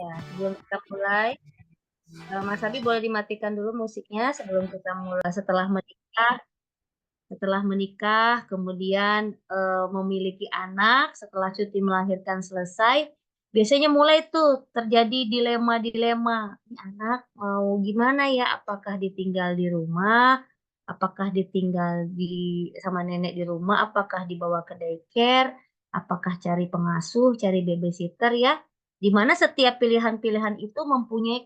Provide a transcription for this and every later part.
Ya, sebelum kita mulai, Mas Abi boleh dimatikan dulu musiknya sebelum kita mulai. Setelah menikah, kemudian memiliki anak, setelah cuti melahirkan selesai, biasanya mulai tuh terjadi dilema-dilema. Ini anak mau gimana ya? Apakah ditinggal di rumah? Apakah ditinggal sama nenek di rumah? Apakah dibawa ke daycare? Apakah cari pengasuh, cari babysitter ya? Di mana setiap pilihan-pilihan itu mempunyai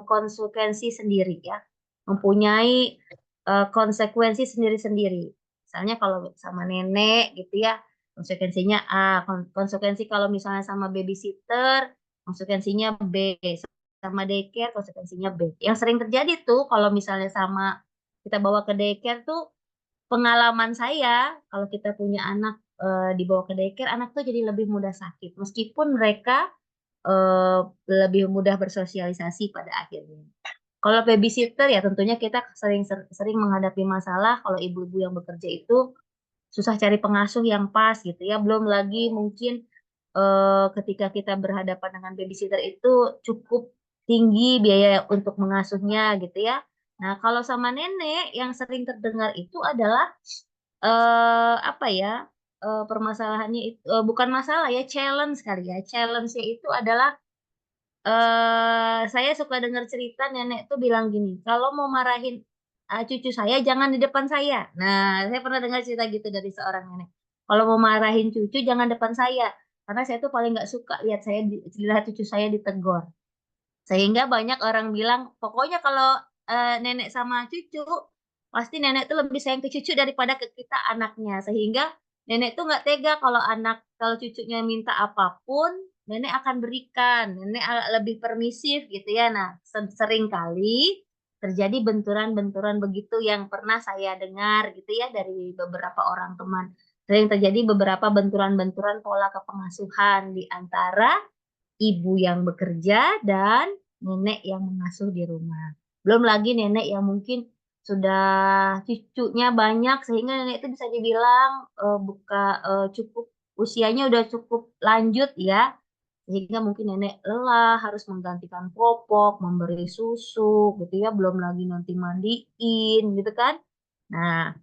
konsekuensi sendiri ya, mempunyai konsekuensi sendiri-sendiri. Misalnya kalau sama nenek gitu ya, konsekuensinya A, konsekuensi kalau misalnya sama babysitter, konsekuensinya B, sama daycare konsekuensinya B. Yang sering terjadi tuh kalau misalnya sama kita bawa ke daycare tuh, pengalaman saya kalau kita punya anak dibawa ke daycare, anak tuh jadi lebih mudah sakit meskipun mereka lebih mudah bersosialisasi pada akhirnya. Kalau babysitter ya tentunya kita sering menghadapi masalah kalau ibu-ibu yang bekerja itu susah cari pengasuh yang pas gitu ya. Belum lagi mungkin ketika kita berhadapan dengan babysitter itu cukup tinggi biaya untuk mengasuhnya gitu ya. Nah, kalau sama nenek yang sering terdengar itu adalah apa ya, permasalahannya bukan masalah ya, challenge kali ya. Challenge-nya itu adalah saya suka dengar cerita nenek tuh bilang gini, "Kalau mau marahin, cucu saya jangan di depan saya." Nah, saya pernah dengar cerita gitu dari seorang nenek. "Kalau mau marahin cucu jangan depan saya, karena saya tuh paling nggak suka lihat cucu saya ditegur." Sehingga banyak orang bilang, "Pokoknya kalau, nenek sama cucu, pasti nenek tuh lebih sayang ke cucu daripada ke kita anaknya." Sehingga nenek tuh nggak tega kalau cucunya minta apapun, nenek akan berikan, nenek lebih permisif gitu ya. Nah, sering kali terjadi benturan-benturan begitu yang pernah saya dengar gitu ya dari beberapa orang teman. Sering terjadi beberapa benturan-benturan pola kepengasuhan di antara ibu yang bekerja dan nenek yang mengasuh di rumah. Belum lagi nenek yang mungkin sudah cucunya banyak sehingga nenek itu bisa dibilang, cukup usianya udah cukup lanjut ya, sehingga mungkin nenek lelah, harus menggantikan popok, memberi susu gitu ya, belum lagi nanti mandiin gitu kan. Nah,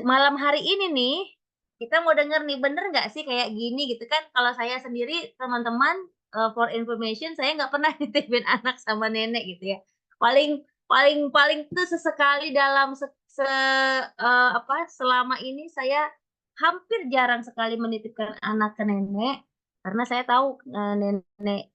malam hari ini nih, kita mau denger nih, bener nggak sih kayak gini gitu kan, kalau saya sendiri teman-teman, for information saya nggak pernah nitipin anak sama nenek gitu ya. Paling paling paling tuh sesekali dalam se se apa, selama ini saya hampir jarang sekali menitipkan anak ke nenek, karena saya tahu,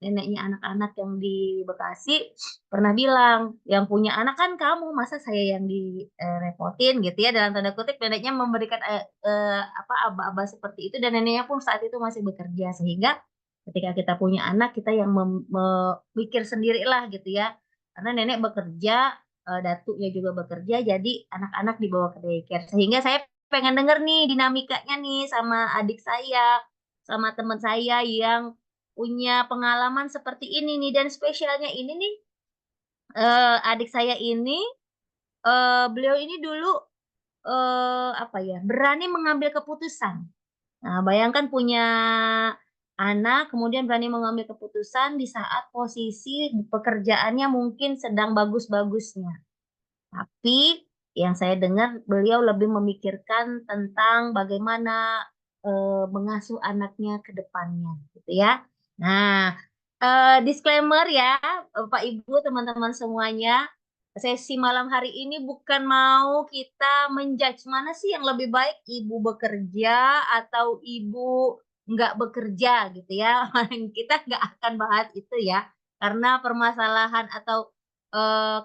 neneknya anak-anak yang di Bekasi pernah bilang, "Yang punya anak kan kamu, masa saya yang repotin?" Gitu ya, dalam tanda kutip neneknya memberikan, apa, aba-aba seperti itu dan neneknya pun saat itu masih bekerja. Sehingga ketika kita punya anak, kita yang mikir sendirilah gitu ya. Karena nenek bekerja, datuknya juga bekerja, jadi anak-anak dibawa ke daycare. Sehingga saya pengen denger nih dinamikanya nih sama adik saya, sama teman saya yang punya pengalaman seperti ini nih dan spesialnya ini nih, adik saya ini, beliau ini dulu, apa ya, berani mengambil keputusan. Nah, bayangkan punya anak, kemudian berani mengambil keputusan di saat posisi pekerjaannya mungkin sedang bagus-bagusnya. Tapi yang saya dengar beliau lebih memikirkan tentang bagaimana, mengasuh anaknya ke depannya, gitu ya. Nah, disclaimer ya, Bapak Ibu, teman-teman semuanya, sesi malam hari ini bukan mau kita mana sih yang lebih baik, ibu bekerja atau ibu nggak bekerja gitu ya. Kita nggak akan bahas itu ya, karena permasalahan atau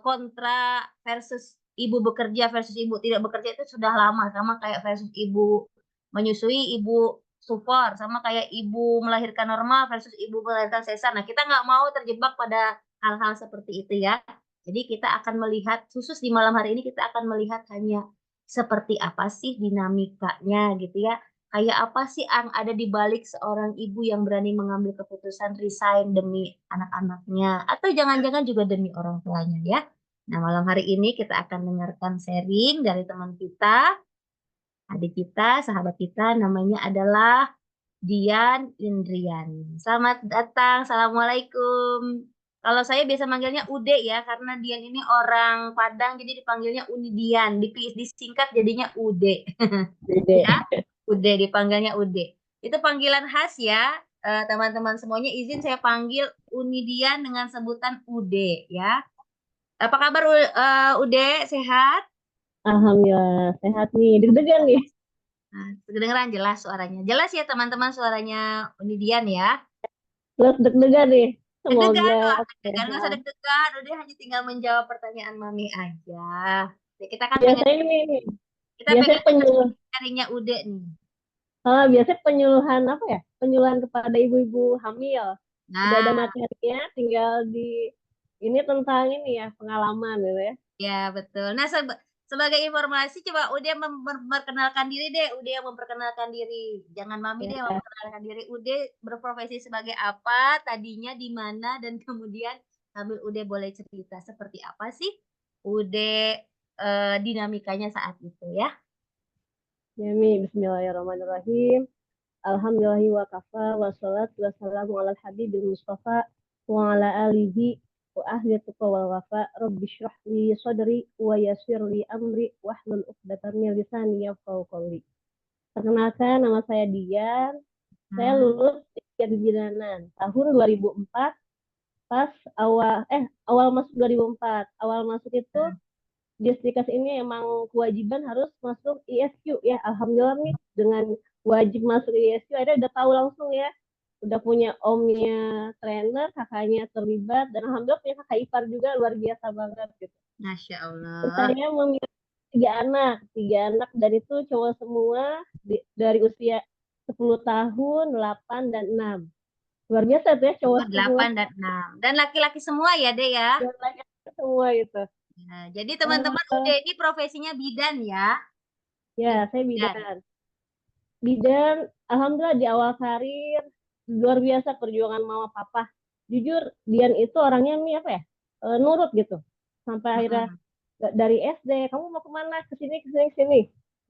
kontra versus ibu bekerja versus ibu tidak bekerja itu sudah lama, sama kayak versus ibu menyusui, ibu sufor, sama kayak ibu melahirkan normal versus ibu melahirkan sesar. Nah, kita nggak mau terjebak pada hal-hal seperti itu ya. Jadi kita akan melihat, khusus di malam hari ini kita akan melihat hanya seperti apa sih dinamikanya gitu ya. Kayak apa sih yang ada di balik seorang ibu yang berani mengambil keputusan resign demi anak-anaknya, atau jangan-jangan juga demi orang tuanya ya. Nah, malam hari ini kita akan dengarkan sharing dari teman kita, adik kita, sahabat kita, namanya adalah Dian Indriani. Selamat datang, Assalamualaikum. Kalau saya biasa manggilnya Ude ya, karena Dian ini orang Padang, jadi dipanggilnya Uni Dian. Disingkat jadinya Ude. Beda. Ya, Ude, dipanggilnya Ude. Itu panggilan khas ya, teman-teman semuanya izin saya panggil Uni Dian dengan sebutan Ude ya. Apa kabar Ude, sehat? Alhamdulillah sehat nih. Deg-degan nih. Nah, kedengeran jelas suaranya. Jelas ya teman-teman suaranya Uni Dian ya. Terus deg-degan nih. Deg-degan Semoga tuh, deg-degan nggak usah sehat. deg-degan, udah hanya tinggal menjawab pertanyaan Mami aja. Ya, Biasanya nih, kita biasanya pengen dengar penyuluh. carinya Ude nih. Biasanya penyuluhan apa ya? Penyuluhan kepada ibu-ibu hamil. Udah ada Nah, materinya, tinggal di ini tentang ini ya pengalaman gitu ya. ya betul. Nah, sebagai informasi coba Ude memperkenalkan diri deh, Ude yang memperkenalkan diri. Jangan Mami deh yang Ya, memperkenalkan diri. Ude berprofesi sebagai apa, tadinya di mana, dan kemudian sambil Ude boleh cerita seperti apa sih Ude dinamikanya saat itu ya. ya Mi. Bismillahirrahmanirrahim. Alhamdulillahi wa kafa wa salatu wassalamu ala habibil mustafa wa ala alihi wa ahli tuqa wal wafa rabbi syrah li sadri wa yassir li amri wahlul uqdatam min lisani yafqahu qawli. Perkenalkan, nama saya Dian. Saya Hmm. lulus kebidanan tahun 2004, pas awal masuk 2004. Awal masuk itu di Stikers ini emang kewajiban harus masuk ISQ ya. Alhamdulillah nih dengan wajib masuk ISQ akhirnya udah tahu langsung ya. Udah punya omnya trainer, kakaknya terlibat, dan alhamdulillah punya kakak ipar juga luar biasa banget gitu. Masya Terus Allah. saya memiliki tiga anak dan itu cowok semua dari usia 10 tahun, 8 dan 6. Luar biasa tuh ya cowok Oh, semua 8 dan 6. Dan laki-laki semua ya, Dek ya? dan laki semua itu. Nah, jadi teman-teman Ude ini profesinya bidan ya? Ibu Ya, saya bidan. bidan. Bidan, alhamdulillah di awal karir luar biasa perjuangan mama papa. Jujur, Dian itu orangnya nih apa ya? Nurut gitu. Sampai akhirnya Mm-mm. dari SD, kamu mau kemana? Ke sini, ke sini, ke sini.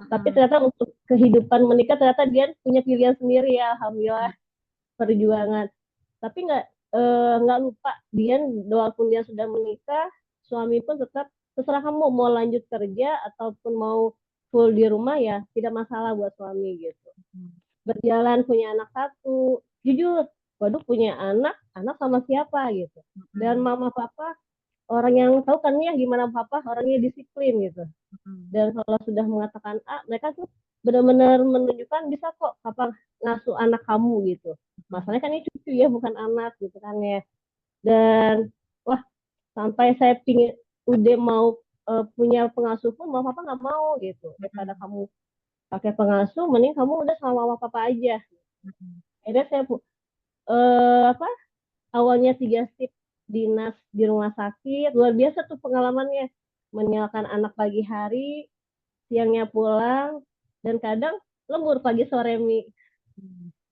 Tapi Mm-mm. ternyata untuk kehidupan menikah ternyata Dian punya pilihan sendiri ya, alhamdulillah perjuangan. Tapi nggak lupa Dian, walaupun dia sudah menikah, suami pun tetap terserah kamu mau lanjut kerja ataupun mau full di rumah ya tidak masalah buat suami gitu. Berjalan punya anak satu, jujur, waduh punya anak sama siapa gitu. Dan Mm-mm. mama papa orang yang tahu kan ya gimana papa orangnya disiplin gitu. Mm-mm. Dan kalau sudah mengatakan A, mereka tuh benar-benar menunjukkan bisa kok papa ngasuh anak kamu gitu. Mm-mm. Masalahnya kan ini cucu ya bukan anak gitu kan ya. Dan wah, sampai saya pingin udah mau punya pengasuh pun mama papa nggak mau gitu. Daripada Mm-mm. kamu pakai pengasuh mending kamu udah sama mama papa aja. Mm-mm. Akhirnya saya apa awalnya 3 shift dinas di rumah sakit, luar biasa tuh pengalamannya, meninggalkan anak pagi hari, siangnya pulang, dan kadang lembur pagi sore mi.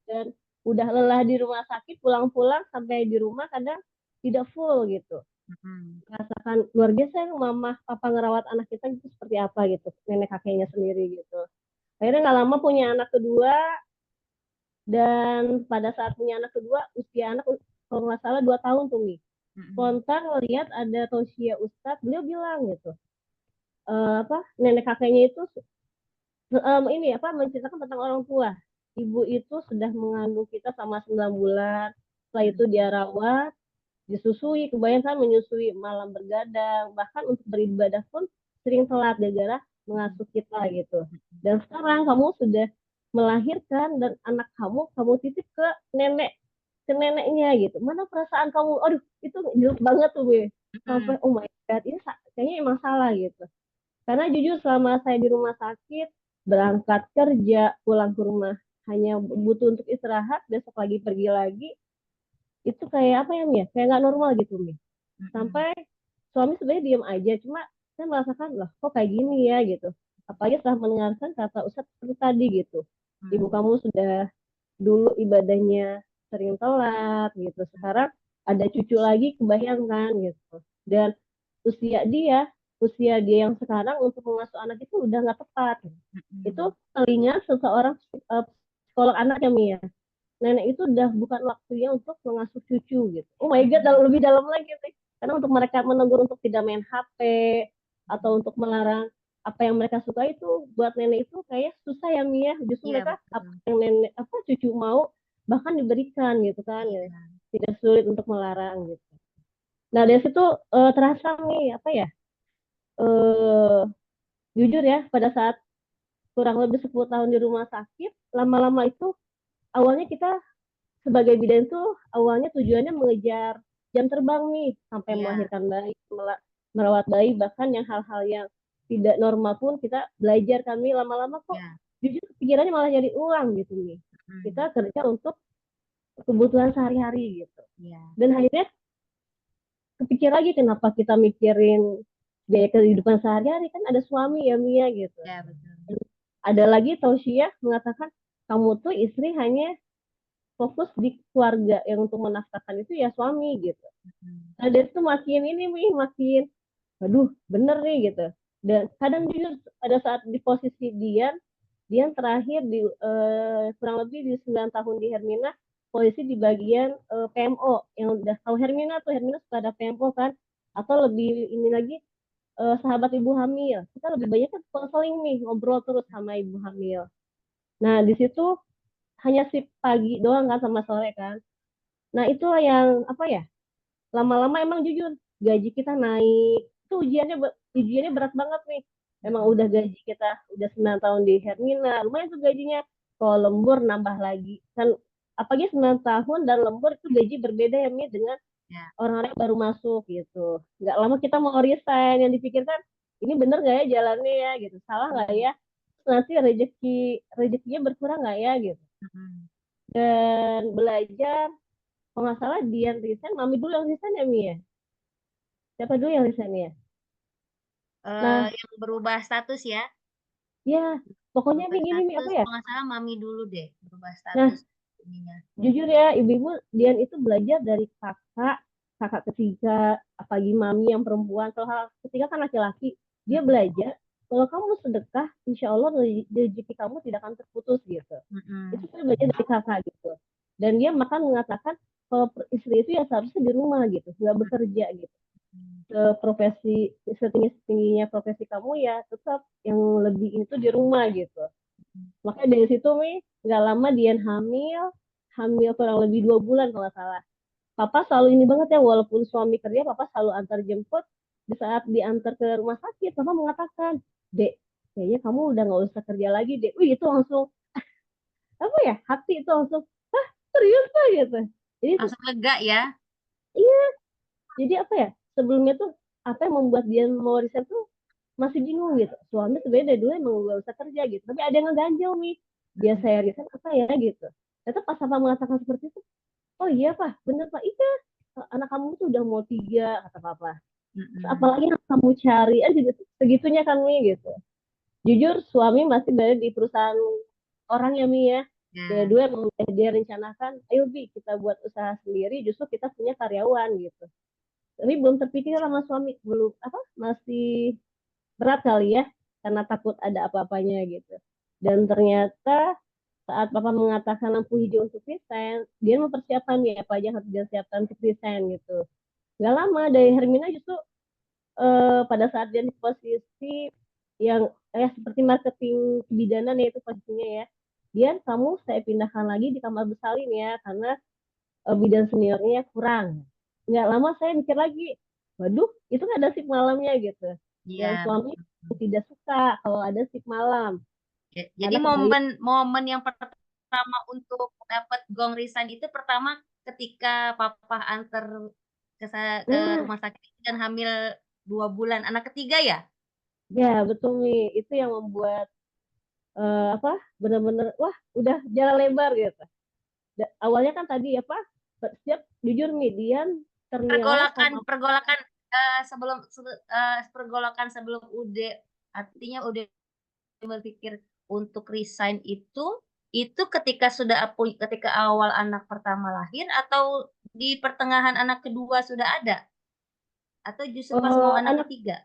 Dan udah lelah di rumah sakit, pulang-pulang sampai di rumah kadang tidak full gitu. Mm-mm. Rasakan luar biasa yang mama papa ngerawat anak kita itu seperti apa gitu, nenek kakeknya sendiri gitu. Akhirnya nggak lama punya anak kedua, dan pada saat punya anak kedua usia anak kalau nggak salah 2 tahun tuh Mi. Mm-mm. Spontan ngeliat ada Tosia Ustadz, beliau bilang gitu, apa nenek kakeknya itu ini apa menceritakan tentang orang tua. Ibu itu sudah mengandung kita sama 9 bulan. Setelah itu Mm-mm. dia rawat, disusui, kebanyakan menyusui malam bergadang, bahkan untuk beribadah pun sering telat gara-gara mengasuh kita gitu. Dan sekarang kamu sudah melahirkan dan anak kamu titip ke neneknya gitu. Mana perasaan kamu? Aduh, itu jelek banget tuh gue. Sampai Mm-mm. oh my god, ini kayaknya emang salah gitu. Karena jujur selama saya di rumah sakit, berangkat kerja, pulang ke rumah hanya butuh untuk istirahat, besok lagi pergi lagi, itu kayak apa ya Mia? Kayak nggak normal gitu Mia. Mm-mm. Sampai suami sebenarnya diem aja, cuma saya merasakan lah kok kayak gini ya gitu. Apalagi setelah mendengarkan kata Ustadz seperti tadi gitu. Ibu Mm-mm. kamu sudah dulu ibadahnya sering telat gitu. Sekarang ada cucu lagi kebayangkan gitu. Dan usia dia, usia dia yang sekarang untuk mengasuh anak itu udah nggak tepat. Itu Mm-mm. telinga seseorang psikolog anak ya Mia. nenek itu udah bukan waktunya untuk mengasuh cucu gitu. Oh my God, lebih dalam lagi nih. Karena untuk mereka menegur untuk tidak main HP atau untuk melarang apa yang mereka suka itu buat nenek itu kayak susah ya Mia. Justru Iya mereka apa betul. yang nenek apa cucu mau bahkan diberikan gitu kan ya. Iya. Tidak sulit untuk melarang gitu. Nah dari situ terasa nih apa ya? eh Jujur ya pada saat kurang lebih 10 tahun di rumah sakit, lama-lama itu awalnya kita sebagai bidan tuh awalnya tujuannya mengejar jam terbang nih sampai Iya. melahirkan bayi, merawat bayi, bahkan yang hal-hal yang tidak normal pun kita belajar kami lama-lama kok Iya. jujur pikirannya malah jadi uang gitu nih. Mm. Kita kerja untuk kebutuhan sehari-hari gitu. Iya. Dan akhirnya kepikir lagi kenapa kita mikirin biaya kehidupan sehari-hari kan ada suami ya Mia gitu. Iya betul. Ada lagi tausiah mengatakan kamu tuh istri hanya fokus di keluarga yang untuk menafkahkan itu ya suami gitu. Mm. Nah dari itu makin ini nih makin aduh bener nih gitu. Dan kadang jujur pada saat di posisi Dian terakhir di kurang lebih di 9 tahun di Hermina posisi di bagian PMO yang udah tahu Hermina suka ada PMO kan atau lebih ini lagi sahabat ibu hamil kita lebih banyak kan konseling nih ngobrol terus sama ibu hamil. Nah di situ hanya shift pagi doang kan sama sore kan. Nah itu yang apa ya lama-lama emang jujur gaji kita naik itu ujiannya berat banget nih emang Mm. udah gaji kita udah 9 tahun di Hermina lumayan tuh gajinya kalau lembur nambah lagi kan apalagi 9 tahun dan lembur itu gaji berbeda ya Mi dengan Ya. orang-orang yang baru masuk gitu nggak lama kita mau resign yang dipikirkan ini bener nggak ya jalannya ya gitu salah nggak Mm. ya terus nanti rezekinya berkurang nggak ya gitu Mm. dan belajar kalau nggak salah Dian resign mami dulu yang resign ya Mi ya siapa dulu yang resign ya nah Yang berubah status ya. ya pokoknya Berubah nih gini nih apa status. ya Kalau nggak salah mami dulu deh. Berubah nah status ininya. jujur ya ibu-ibu Dian itu belajar dari kakak ketiga apalagi mami yang perempuan kalau kakak ketiga kan laki-laki dia Mm. belajar kalau kamu sedekah insya Allah rezeki kamu tidak akan terputus gitu itu Mm. saya belajar dari kakak gitu dan dia makan mengatakan kalau istri itu ya seharusnya di rumah gitu nggak bekerja gitu Mm. ke profesi setinggi tingginya profesi kamu ya tetap yang lebih itu di rumah gitu makanya dari situ Mi nggak lama Dian hamil kurang lebih 2 bulan kalau nggak salah papa selalu ini banget ya walaupun suami kerja papa selalu antar jemput di saat diantar ke rumah sakit papa mengatakan dek kayaknya kamu udah nggak usah kerja lagi dek wih itu langsung apa ya hati itu langsung hah serius pak gitu jadi itu Langsung lega ya. iya jadi apa ya sebelumnya tuh apa yang membuat dia mau resign tuh masih bingung gitu suami sebenarnya dari dulu emang gak usah kerja gitu tapi ada yang ngeganjel nih dia Mm. saya resign apa ya gitu ternyata pas apa mengatakan seperti itu oh iya pak bener pak iya anak kamu tuh udah mau 3 kata papa terus Mm. apalagi yang kamu cari aja gitu segitunya kan nih gitu jujur suami masih berada di perusahaan orang ya Mi ya Ya. kedua emang dia rencanakan ayo Bi kita buat usaha sendiri justru kita punya karyawan gitu tapi belum terpikir sama suami belum apa masih berat kali ya karena takut ada apa-apanya gitu dan ternyata saat papa mengatakan lampu hijau untuk resign dia mempersiapkan ya apa aja yang harus dia siapkan untuk resign gitu gak lama dari Hermina justru pada saat dia di posisi yang seperti marketing kebidanan ya itu posisinya ya dia kamu saya pindahkan lagi di kamar bersalin ya karena bidan seniornya kurang nggak lama saya mikir lagi waduh itu kan ada shift malamnya gitu dan Iya. suami tidak suka kalau ada shift malam Jadi karena kembali momen yang pertama untuk dapat gong resign itu pertama ketika papa antar ke nah rumah sakit dan hamil 2 bulan anak ketiga ya. ya betul nih itu yang membuat apa benar-benar wah udah jalan lebar gitu awalnya kan tadi apa siap jujur nih Dian ternilai Pergolakan sama pergolakan pergolakan sebelum UD artinya UD berpikir untuk resign itu ketika awal anak pertama lahir atau di pertengahan anak kedua sudah ada atau justru pas mau anak anak ketiga.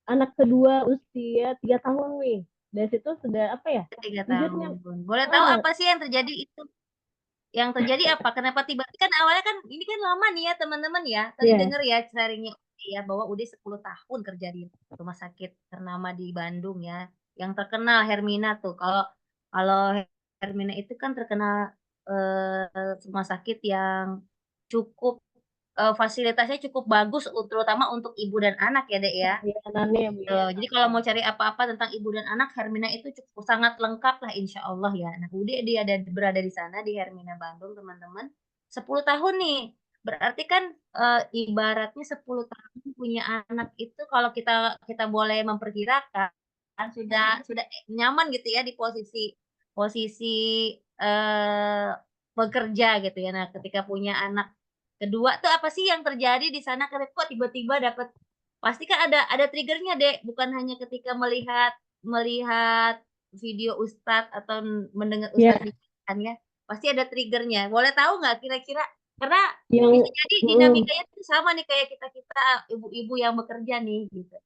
anak kedua usia 3 tahun nih dari situ sudah apa ya Tiga jujurnya tahun pun. Boleh tahu ah apa sih yang terjadi itu? yang terjadi apa? Kenapa tiba-tiba kan awalnya kan ini kan lama nih ya teman-teman ya. Tadi Iya. denger ya sharingnya ya bahwa udah 10 tahun kerja di rumah sakit ternama di Bandung ya. Yang terkenal Hermina tuh. Kalau kalau Hermina itu kan terkenal rumah sakit yang cukup fasilitasnya cukup bagus terutama untuk ibu dan anak ya, Dek, ya. Layanannya ya Bu Gitu. ya. Jadi kalau mau cari apa-apa tentang ibu dan anak, Hermina itu cukup sangat lengkap lah insya Allah ya. Nah, udah dia ada berada di sana di Hermina Bandung, teman-teman. 10 tahun nih. Berarti kan ibaratnya 10 tahun punya anak itu kalau kita kita boleh memperkirakan sudah nyaman gitu ya di posisi posisi eh bekerja gitu ya. Nah, ketika punya anak kedua tuh apa sih yang terjadi di sana kok tiba-tiba dapat pasti kan ada triggernya, Dek, bukan hanya ketika melihat melihat video ustadz atau mendengar Iya, ustadz kan ya, pasti ada triggernya. Boleh tahu nggak kira-kira karena bisa yang jadi mm, dinamikanya tuh sama nih kayak kita-kita ibu-ibu yang bekerja nih gitu.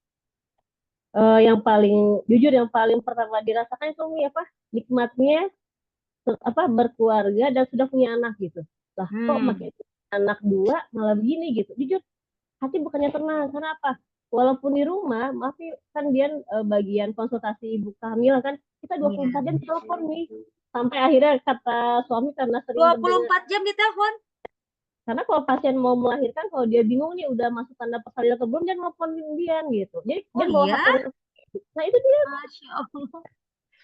yang paling jujur yang paling pertama dirasakan itu nih apa nikmatnya apa berkeluarga dan sudah punya anak gitu. Lah kok Hmm, makin anak dua malah begini gitu. Jujur hati bukannya tenang. Karena apa? Walaupun di rumah, maaf nih, kan dia bagian konsultasi ibu hamil kan kita 24 iya. jam telepon nih. Sampai akhirnya kata suami karena sering mendengar 24 jam ditelepon? karena kalau pasien mau melahirkan kalau dia bingung nih udah masuk tanda persalinan atau belum dia nelfonin dia gitu. Jadi Oh dia bawa iya? HP rumah sakit. Nah itu dia. Masya Allah.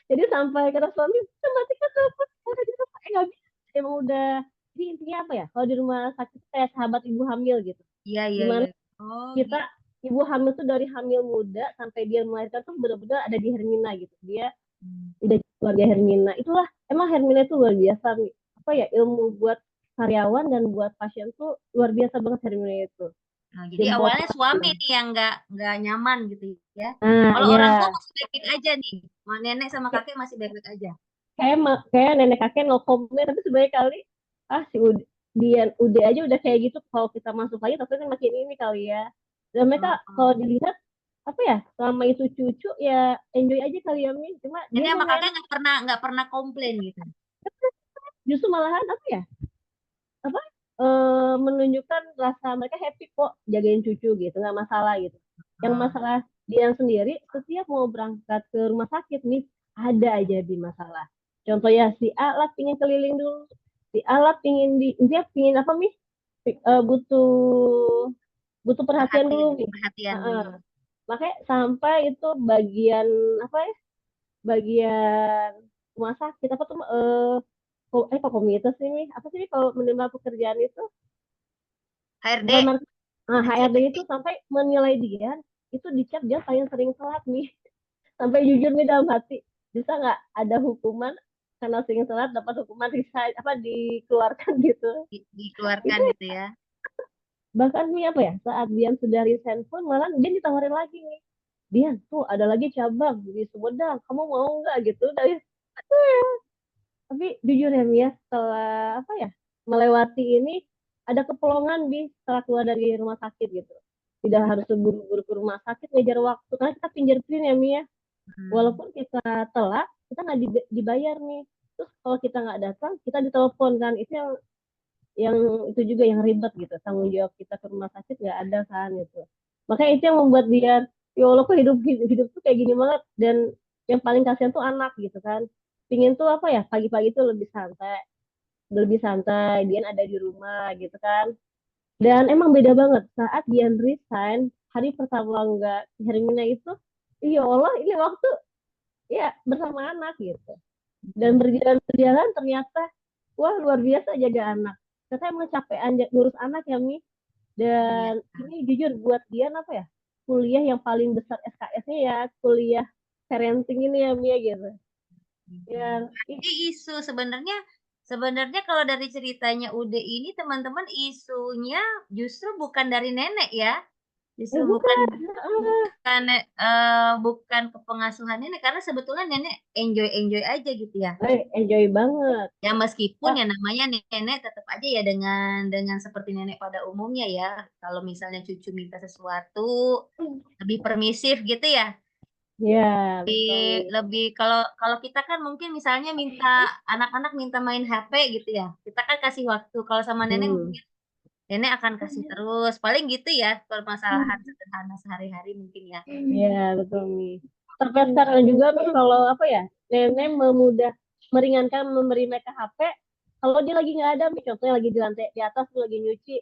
Jadi sampai kata suami, "Kita matikan telepon, udah di rumah." Nggak bisa. Emang udah, jadi intinya apa ya, kalau di rumah sakit kayak sahabat ibu hamil gitu. Iya, iya, iya. Dimana Oh kita, gitu. ibu hamil tuh dari hamil muda sampai dia melahirkan tuh benar-benar ada di Hermina gitu. Dia udah keluarga Hermina. Itulah, emang Hermina itu luar biasa nih. Apa ya, ilmu buat karyawan dan buat pasien tuh luar biasa banget Hermina itu. Nah, jadi Jemput. awalnya suami nih yang nggak nyaman gitu ya. Nah, Kalau orang tua ya. masih baik-baik aja nih. Nenek sama kakek masih baik-baik aja. Kayak nenek kakek no comment tapi sebenarnya kali si dia udah aja udah kayak gitu kalau kita masuk lagi tapi kan makin ini kali ya dan mereka Heeh. kalau dilihat apa ya selama itu cucu ya enjoy aja kali ya Mi cuma dia Nenek yang sama nggak kakek enak nggak pernah komplain gitu. justru malahan apa ya apa menunjukkan rasa mereka happy kok jagain cucu gitu nggak masalah gitu yang Heeh. masalah dia sendiri setiap mau berangkat ke rumah sakit nih ada aja di masalah contoh ya si A lah pingin keliling dulu si A lah pingin dia pingin apa nih butuh butuh perhatian Perhatian, dulu nih. perhatian Heeh. dulu. Makanya sampai itu bagian apa ya bagian rumah sakit apa tuh kok komunitas ini apa sih kalau menerima pekerjaan itu bukan HRD, HRD HRD. itu sampai menilai dia itu dicap dia paling sering telat nih sampai jujur nih dalam hati bisa nggak ada hukuman karena sering telat dapat hukuman resign apa dikeluarkan gitu Dikeluarkan itu gitu ya. bahkan nih apa ya saat Dian sudah resign pun malah dia ditawarin lagi nih Dian tuh ada lagi cabang di Sumedang kamu mau nggak gitu dari tapi jujur ya Mia setelah apa ya melewati ini ada keperluan bi setelah keluar dari rumah sakit gitu tidak harus buru-buru ke rumah sakit ngejar waktu karena kita fingerprint ya Mia Hmm. walaupun kita telat kita nggak dibayar nih terus kalau kita nggak datang kita ditelepon kan itu yang itu juga yang ribet gitu tanggung jawab kita ke rumah sakit nggak ada kan gitu makanya itu yang membuat dia ya Allah kok hidup hidup tuh kayak gini banget dan yang paling kasihan tuh anak gitu kan pingin tuh apa ya pagi-pagi tuh lebih santai dia ada di rumah gitu kan dan emang beda banget saat dia resign hari pertama nggak Hermina itu ya Allah ini waktu ya bersama anak gitu dan berjalan ternyata wah luar biasa jaga anak ternyata emang capean ngurus anak ya Mi Iya. dan ini jujur buat dia apa ya kuliah yang paling besar SKS-nya ya kuliah parenting ini ya Mia gitu yang Jadi isu sebenarnya sebenarnya kalau dari ceritanya Ude ini teman-teman isunya justru bukan dari nenek ya. Justru bukan bukan bukan bukan ke pengasuhan nenek karena sebetulnya nenek enjoy-enjoy aja gitu ya. enjoy banget Ya meskipun Wah, ya namanya nenek tetap aja ya dengan seperti nenek pada umumnya ya. Kalau misalnya cucu minta sesuatu lebih permisif gitu ya. Ya, betul Lebih, nih. lebih kalau kalau kita kan mungkin misalnya minta anak-anak minta main HP gitu ya. Kita kan kasih waktu. Kalau sama nenek Hmm. mungkin nenek akan kasih terus. Paling gitu ya permasalahan sederhana sehari-hari mungkin ya. Ya, betul nih. Sampai sekarang juga nih kalau apa ya, nenek meringankan memberi mereka HP. Kalau dia lagi nggak ada, nih, contohnya lagi di lantai di atas tuh lagi nyuci,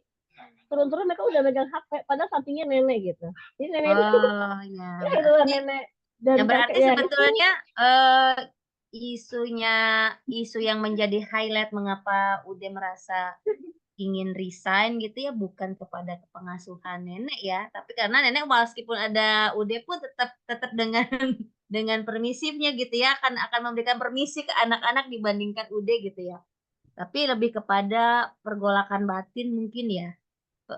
turun-turun mereka udah megang HP, padahal sampingnya nenek gitu. Jadi nenek ini Oh ya, ya itulah berarti nenek dan ya kakek berarti ya itu. sebetulnya isunya isu yang menjadi highlight mengapa Ude merasa ingin resign gitu ya bukan kepada pengasuhan nenek ya, tapi karena nenek meskipun ada Ude pun tetap tetap dengan dengan permisifnya gitu ya, akan memberikan permisi ke anak-anak dibandingkan Ude gitu ya. Tapi lebih kepada pergolakan batin mungkin ya.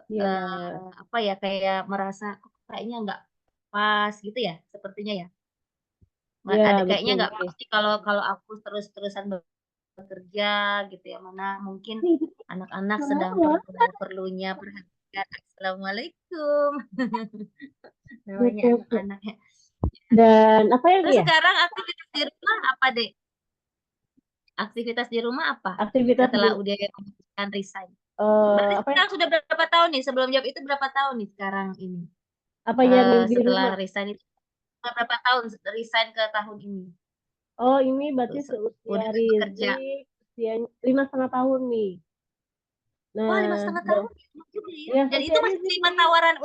Ya, Apa ya kayak merasa kok kayaknya nggak pas gitu ya sepertinya ya. Ada ya kayaknya betul nggak nih. pasti kalau kalau aku terus-terusan bekerja gitu ya, mana mungkin anak-anak sedang perlu-perlunya perhatian. Assalamualaikum. Namanya Betul, betul. anak-anak ya. Dan apa lagi Terus ya? sekarang aktivitas di rumah apa deh? Aktivitas di rumah apa? Aktivitas di Setelah udah memutuskan resign. Berarti apa ya? sekarang sudah berapa tahun nih? Sebelum job itu berapa tahun nih sekarang ini? Apa ya nih di Setelah rumah? resign itu berapa tahun resign ke tahun ini? Oh, ini berarti seusia Udah bekerja. Rizik, usia 5,5 tahun nih. Wah, lima Nah, setengah tahun ya, juga ya. ya Dan itu seusia masih Rizik terima nih. tawaran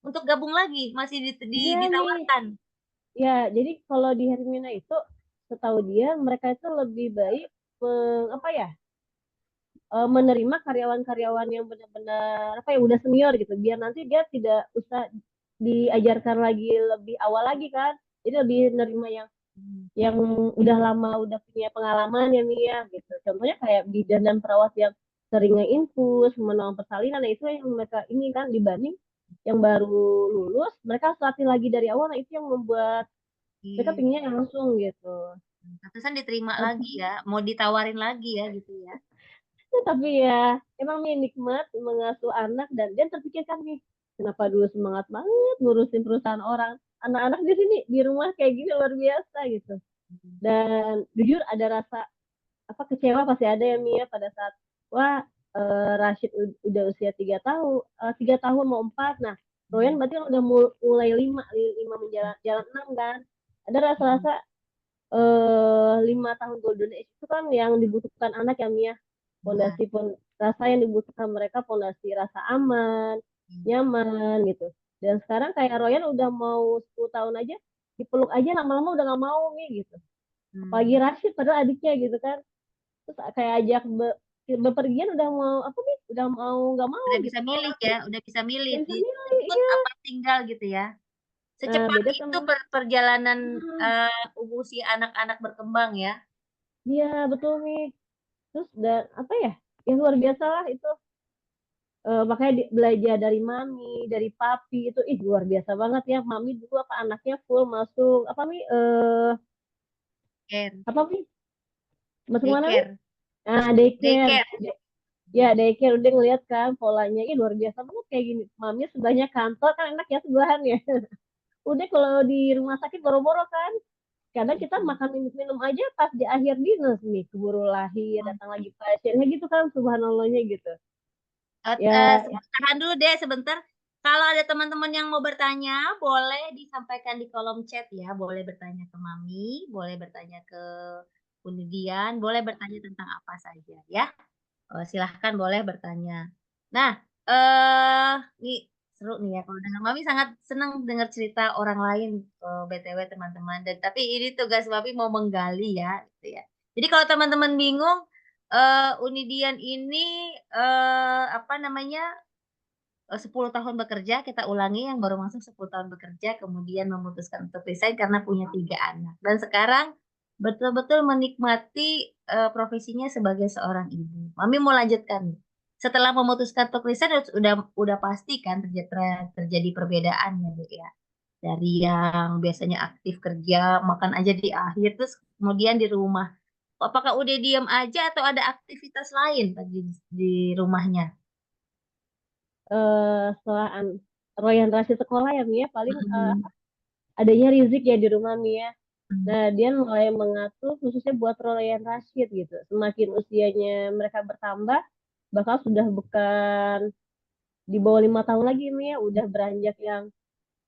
untuk gabung lagi, masih Iya nih. ditawarkan. Ya, jadi kalau di Hermina itu, setahu dia mereka itu lebih baik apa ya, menerima karyawan-karyawan yang benar-benar apa ya udah senior gitu, biar nanti dia tidak usah diajarkan lagi lebih awal lagi kan. Jadi lebih nerima Hmm. yang udah lama udah punya pengalaman ya Mia gitu. Contohnya kayak bidan dan perawat yang seringnya infus, menolong persalinan, nah itu yang mereka ini kan dibanding yang baru lulus, mereka harus latih lagi dari awal, nah itu yang membuat mereka Ih, pinginnya langsung gitu. pantesan diterima Tapi, lagi ya, mau ditawarin lagi ya gitu ya. tapi ya emang nih nikmat mengasuh anak dan dia terpikirkan nih kenapa dulu semangat banget ngurusin perusahaan orang, anak-anak di sini di rumah kayak gini luar biasa gitu. Hmm. Dan jujur ada rasa apa kecewa pasti ada ya Mia pada saat wah Rashid udah usia 3 tahun 3 tahun mau 4, nah Royan Hmm. berarti kan udah mulai lima menjalan jalan 6 kan, ada Hmm. rasa-rasa 5 tahun golden age itu kan yang dibutuhkan anak ya Mia, Ya. fondasi pun rasa yang dibutuhkan mereka fondasi rasa aman Hmm. nyaman gitu. Dan sekarang kayak Royan udah mau 10 tahun aja dipeluk aja lama-lama udah nggak mau nih gitu, apalagi Hmm. Rashid padahal adiknya gitu kan, terus kayak ajak bepergian udah mau apa nih udah mau nggak mau Udah bisa gitu kalau milih aku ya, udah bisa milih nggak bisa milih dijemput iya. apa tinggal gitu ya. Nah Secepat beda itu sama perjalanan usia anak-anak berkembang ya. iya betul nih. Terus dan apa ya yang luar biasa lah itu, makanya belajar dari mami dari papi itu ih luar biasa banget ya, mami dulu apa anaknya full masuk apa nih Care, apa nih masuk mana nih, daycare, nah daycare. daycare. Ya daycare udah ngeliat kan polanya ih luar biasa banget kayak gini, mami sebelahnya kantor kan enak ya sebelahan ya. Udah kalau di rumah sakit boro-boro kan, kadang kita Hmm. makan minum-minum aja pas di akhir dinas nih keburu lahir datang lagi pasiennya gitu kan subhanallahnya gitu. Ya Tahan dulu deh sebentar. Kalau ada teman-teman yang mau bertanya, boleh disampaikan di kolom chat ya. Boleh bertanya ke Mami, boleh bertanya ke Unidian, boleh bertanya tentang apa saja ya. Silahkan boleh bertanya. Nah, nih seru nih ya. Kalau dengan Mami sangat senang dengar cerita orang lain, BTW teman-teman. Dan tapi ini tugas Mami mau menggali ya, gitu ya. Jadi kalau teman-teman bingung, Unidian ini apa namanya 10 tahun bekerja, kita ulangi yang baru masuk 10 tahun bekerja, kemudian memutuskan untuk resign karena punya 3 anak. Dan sekarang betul-betul menikmati profesinya sebagai seorang ibu. Mami mau lanjutkan. Setelah memutuskan untuk resign, udah pasti kan terjadi perbedaan ya, Dek, ya. Dari yang biasanya aktif kerja, makan aja di akhir, terus kemudian di rumah. Apakah udah diam aja atau ada aktivitas lain di rumahnya? setelah Royan Rashid sekolah ya Mia paling Mm-mm. adanya rizik ya di rumah Mi ya. Nah, dia mulai mengatur khususnya buat Ryan Rashid gitu. Semakin usianya mereka bertambah, bakal sudah bukan di bawah 5 tahun lagi nih ya, udah beranjak yang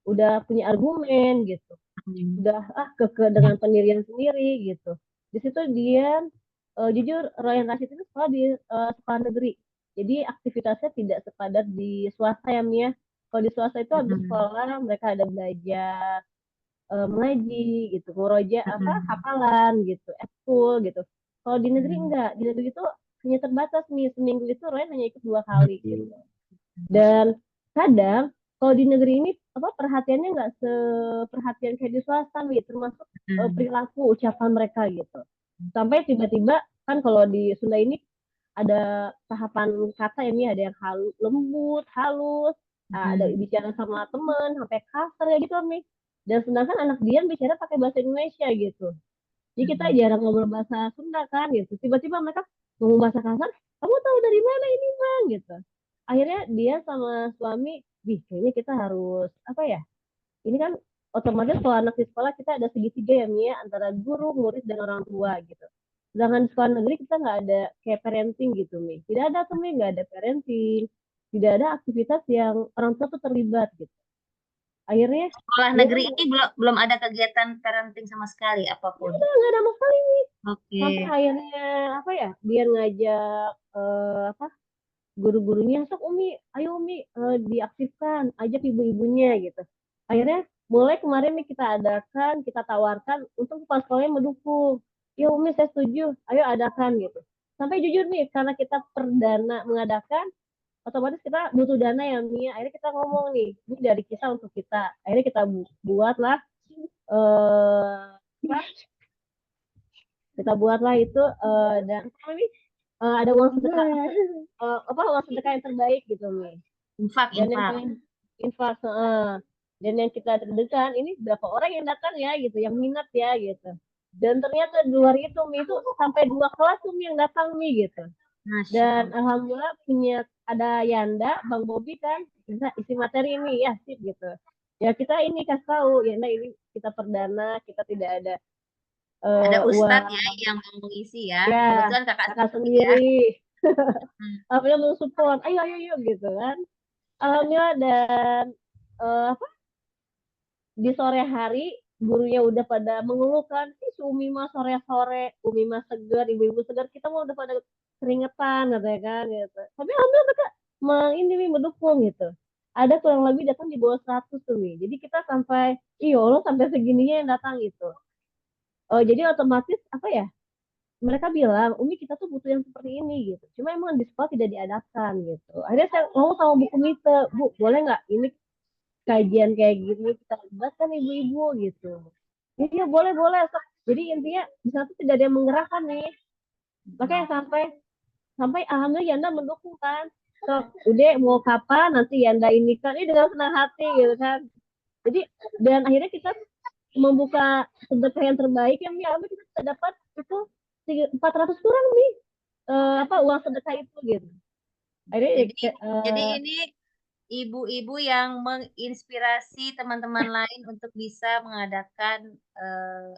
udah punya argumen gitu, Hmm. udah keke dengan pendirian sendiri gitu. Di situ dia jujur Ryan Rashid itu sekolah di sekolah negeri, jadi aktivitasnya tidak sepadat di swasta ya Mia. Kalau di swasta itu habis Hmm. sekolah mereka ada belajar mengaji gitu, muroja apa Hmm. hafalan gitu, ekskul gitu. Kalau di negeri Hmm. enggak, di negeri itu hanya terbatas nih, seminggu itu Ryan hanya ikut 2 kali gitu. Dan kadang kalau di negeri ini apa perhatiannya nggak seperhatian kayak di swasta nih, termasuk Hmm. perilaku ucapan mereka gitu. Sampai tiba-tiba kan kalau di Sunda ini ada tahapan kata ini, ada yang lembut, halus, ada Hmm. bicara sama temen sampai kasar ya gitu nih. Dan sedangkan anak dia bicara pakai bahasa Indonesia gitu. Jadi kita Hmm. jarang ngobrol bahasa Sunda kan gitu. Tiba-tiba mereka ngomong bahasa kasar, kamu tahu dari mana ini bang gitu. Akhirnya dia sama suami, kayaknya kita harus apa ya? Ini kan otomatis kalau anak di sekolah kita ada segitiga ya Mia antara guru, murid dan orang tua gitu. Sedangkan di sekolah negeri kita nggak ada kayak parenting gitu Mi. Tidak ada tuh Mi, nggak ada parenting, tidak ada aktivitas yang orang tua tuh terlibat gitu. Akhirnya Sekolah dia tuh negeri ini belum belum ada kegiatan parenting sama sekali apapun. nggak ada masalah ini. Sampai Oke. akhirnya apa ya? Dia ngajak apa guru-gurunya, sok Umi, ayo Umi diaktifkan, ajak ibu-ibunya gitu. Akhirnya mulai kemarin nih kita adakan, kita tawarkan untuk kepala sekolahnya mendukung. Ya Umi saya setuju, ayo adakan gitu. Sampai jujur nih, karena kita perdana mengadakan, otomatis kita butuh dana ya Mia. Akhirnya kita ngomong nih, ini dari kita untuk kita. Akhirnya kita buatlah, kita buatlah itu dan apa nih? Ada uang sedekah, apa uang sedekah yang terbaik gitu nih. Infak, Dan yang infak. paling infak dan yang kita deg-degan ini berapa orang yang datang ya gitu, yang minat ya gitu. Dan ternyata di luar itu Mi itu sampai 2 kelas tuh Mi yang datang Mi gitu. Masya Dan Allah. alhamdulillah punya ada Yanda Bang Bobi kan bisa isi materi ini ya sip gitu. Ya kita ini kasih tahu Yanda ini kita perdana, kita tidak ada Ada ustadz ya uang yang mau mengisi ya. ya Kebetulan kakak kakak sendiri ya. sendiri. Hmm. Apa yang mensupport, ayo ayo ayo gitu kan. Alhamdulillah dan apa di sore hari gurunya udah pada mengeluhkan si Umi mah sore-sore Umi mah segar, ibu-ibu segar, kita mah udah pada keringetan katanya kan gitu. Tapi alhamdulillah mereka ini nih mendukung gitu. Ada kurang lebih datang di bawah 100 tuh nih. Jadi kita sampai iyo lo sampai segininya yang datang gitu. Jadi otomatis apa ya, mereka bilang Umi kita tuh butuh yang seperti ini gitu. Cuma emang di sekolah tidak diadakan gitu. Akhirnya saya ngomong sama buku Mite, Bu boleh nggak ini kajian kayak gini kita libatkan ibu-ibu gitu. Iya boleh boleh. Jadi intinya di sana tuh tidak ada yang menggerakkan nih. Makanya sampai sampai alhamdulillah Yanda mendukung kan. So, udah mau kapan nanti Yanda ini kan ini dengan senang hati gitu kan. Jadi dan akhirnya kita membuka sedekah yang terbaik yang ya kita dapat itu 400 kurang nih apa uang sedekah itu gitu. Akhirnya Jadi jadi ini ibu-ibu yang menginspirasi teman-teman lain untuk bisa mengadakan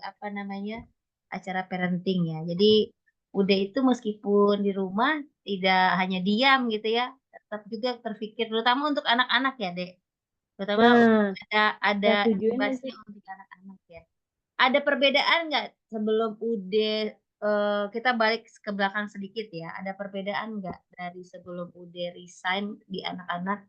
apa namanya acara parenting ya. Jadi udah itu meskipun di rumah tidak hanya diam gitu ya, tetap juga terpikir terutama untuk anak-anak ya, Dek. Terutama nah ada saya tujuin itu. imbasnya untuk anak-anak ya. Ada perbedaan nggak sebelum udah kita balik ke belakang sedikit ya? Ada perbedaan nggak dari sebelum udah resign di anak-anak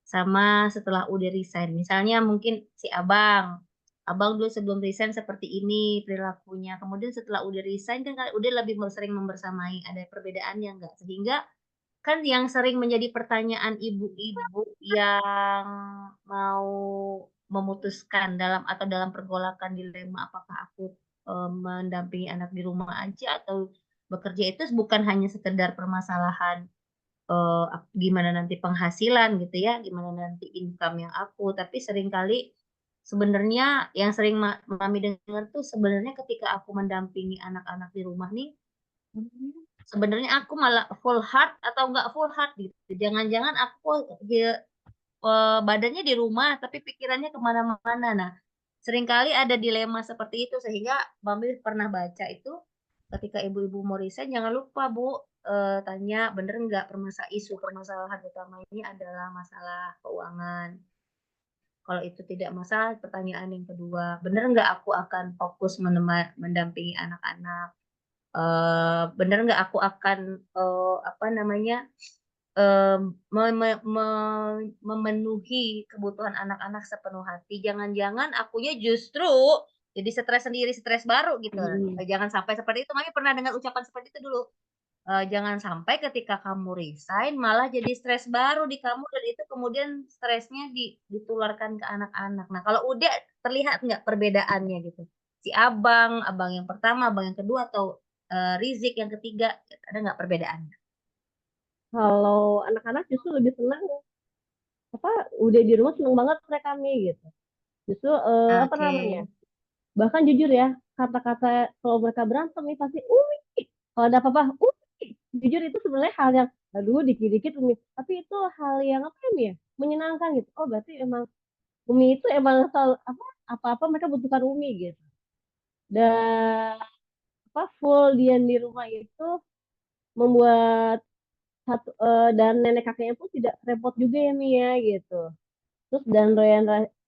sama setelah udah resign? Misalnya mungkin si abang dulu sebelum resign seperti ini perilakunya. Kemudian setelah udah resign kan udah lebih sering membersamai. Ada perbedaannya nggak? Sehingga kan yang sering menjadi pertanyaan ibu-ibu yang mau memutuskan dalam atau dalam pergolakan dilema apakah aku mendampingi anak di rumah aja atau bekerja itu bukan hanya sekedar permasalahan gimana nanti penghasilan gitu ya, gimana nanti income yang aku, tapi seringkali sebenarnya yang sering Mami dengar tuh sebenarnya ketika aku mendampingi anak-anak di rumah nih, sebenarnya aku malah full heart atau enggak full heart gitu. Jangan-jangan aku badannya di rumah tapi pikirannya kemana-mana. Nah, seringkali ada dilema seperti itu sehingga Mami pernah baca itu ketika ibu-ibu mau resign jangan lupa Bu, tanya bener nggak isu permasalahan utama ini adalah masalah keuangan. Kalau itu tidak masalah, pertanyaan yang kedua, bener nggak aku akan fokus mendampingi anak-anak? Bener nggak aku akan, apa namanya, me me me memenuhi kebutuhan anak-anak sepenuh hati, jangan-jangan akunya justru jadi stres sendiri, stres baru gitu. Mhm. Jangan sampai seperti itu, Mami pernah dengar ucapan seperti itu dulu. Jangan sampai ketika kamu resign malah jadi stres baru di kamu dan itu kemudian stresnya ditularkan ke anak-anak. Nah, kalau udah terlihat nggak perbedaannya gitu? Si Abang, Abang yang pertama, Abang yang kedua, atau, Rizik yang ketiga, ada nggak perbedaannya? Kalau anak-anak justru lebih senang, apa, udah di rumah seneng banget mereka nih gitu. Justru, apa Oke. namanya, bahkan jujur ya, kata-kata kalau mereka berantem nih pasti, "Umi," kalau ada apa-apa, "Umi." Jujur itu sebenarnya hal yang, aduh dikit-dikit Umi, tapi itu hal yang apa ya, menyenangkan gitu. Oh berarti emang Umi itu emang apa, apa-apa mereka butuhkan Umi gitu. Dan apa, full diam di rumah itu membuat dan nenek kakeknya pun tidak repot juga ya Mi ya gitu. Terus dan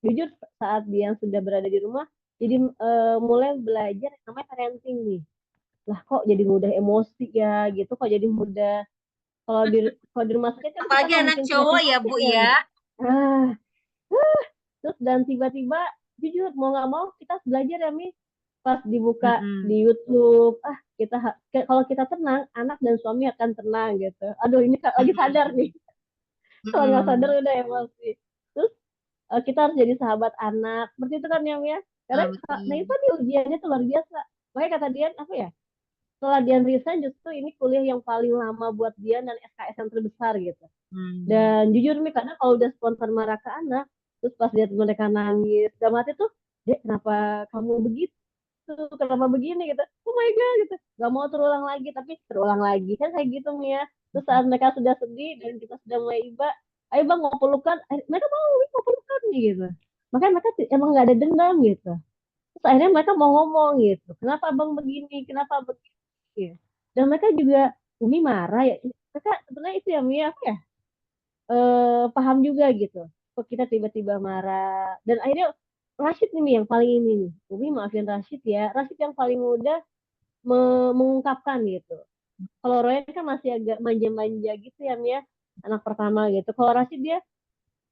jujur saat dia sudah berada di rumah, jadi mulai belajar yang namanya parenting nih. Lah kok jadi mudah emosi ya gitu, kok jadi mudah kalau di rumah sakit kan kita Apalagi nggak anak mungkin cowok kreatif ya, kreatif Bu, ya ya? Mi. Ah, terus dan tiba-tiba jujur mau nggak mau kita harus belajar ya Mi. Pas dibuka Mhm, di YouTube, kita kalau kita tenang, anak dan suami akan tenang gitu. Aduh ini lagi sadar mhm, nih, kalau nggak sadar mhm. udah emosi. Terus kita harus jadi sahabat anak, seperti itu kan ya Mi ya. Karena nah itu Betul. nih ujiannya tuh luar biasa. Makanya kata dia apa ya? Setelah Dian resign justru ini kuliah yang paling lama buat Dian dan SKS yang terbesar gitu. Mmm, Dan jujur nih karena kalau udah spontan marah ke anak, terus pas lihat mereka nangis, dalam hati tuh, Dek kenapa kamu begitu? Kenapa begini gitu? Oh my god gitu. Gak mau terulang lagi, tapi terulang lagi kan kayak gitu nih ya. Terus mhm, saat mereka sudah sedih dan kita sudah mulai iba, ayo bang mau pelukan, mereka mau pelukan nih gitu. Makanya mereka emang gak ada dendam gitu. Terus akhirnya mereka mau ngomong gitu, kenapa bang begini, kenapa begini. Gitu. Dan mereka juga, Umi marah ya. Mereka sebenarnya itu ya Mia apa ya, paham juga gitu. Kok kita tiba-tiba marah. Dan akhirnya Rashid nih yang paling ini nih. Umi maafin Rashid ya. Rashid yang paling mudah mengungkapkan gitu. Kalau Royan kan masih agak manja-manja gitu ya Mia, anak pertama gitu. Kalau Rashid dia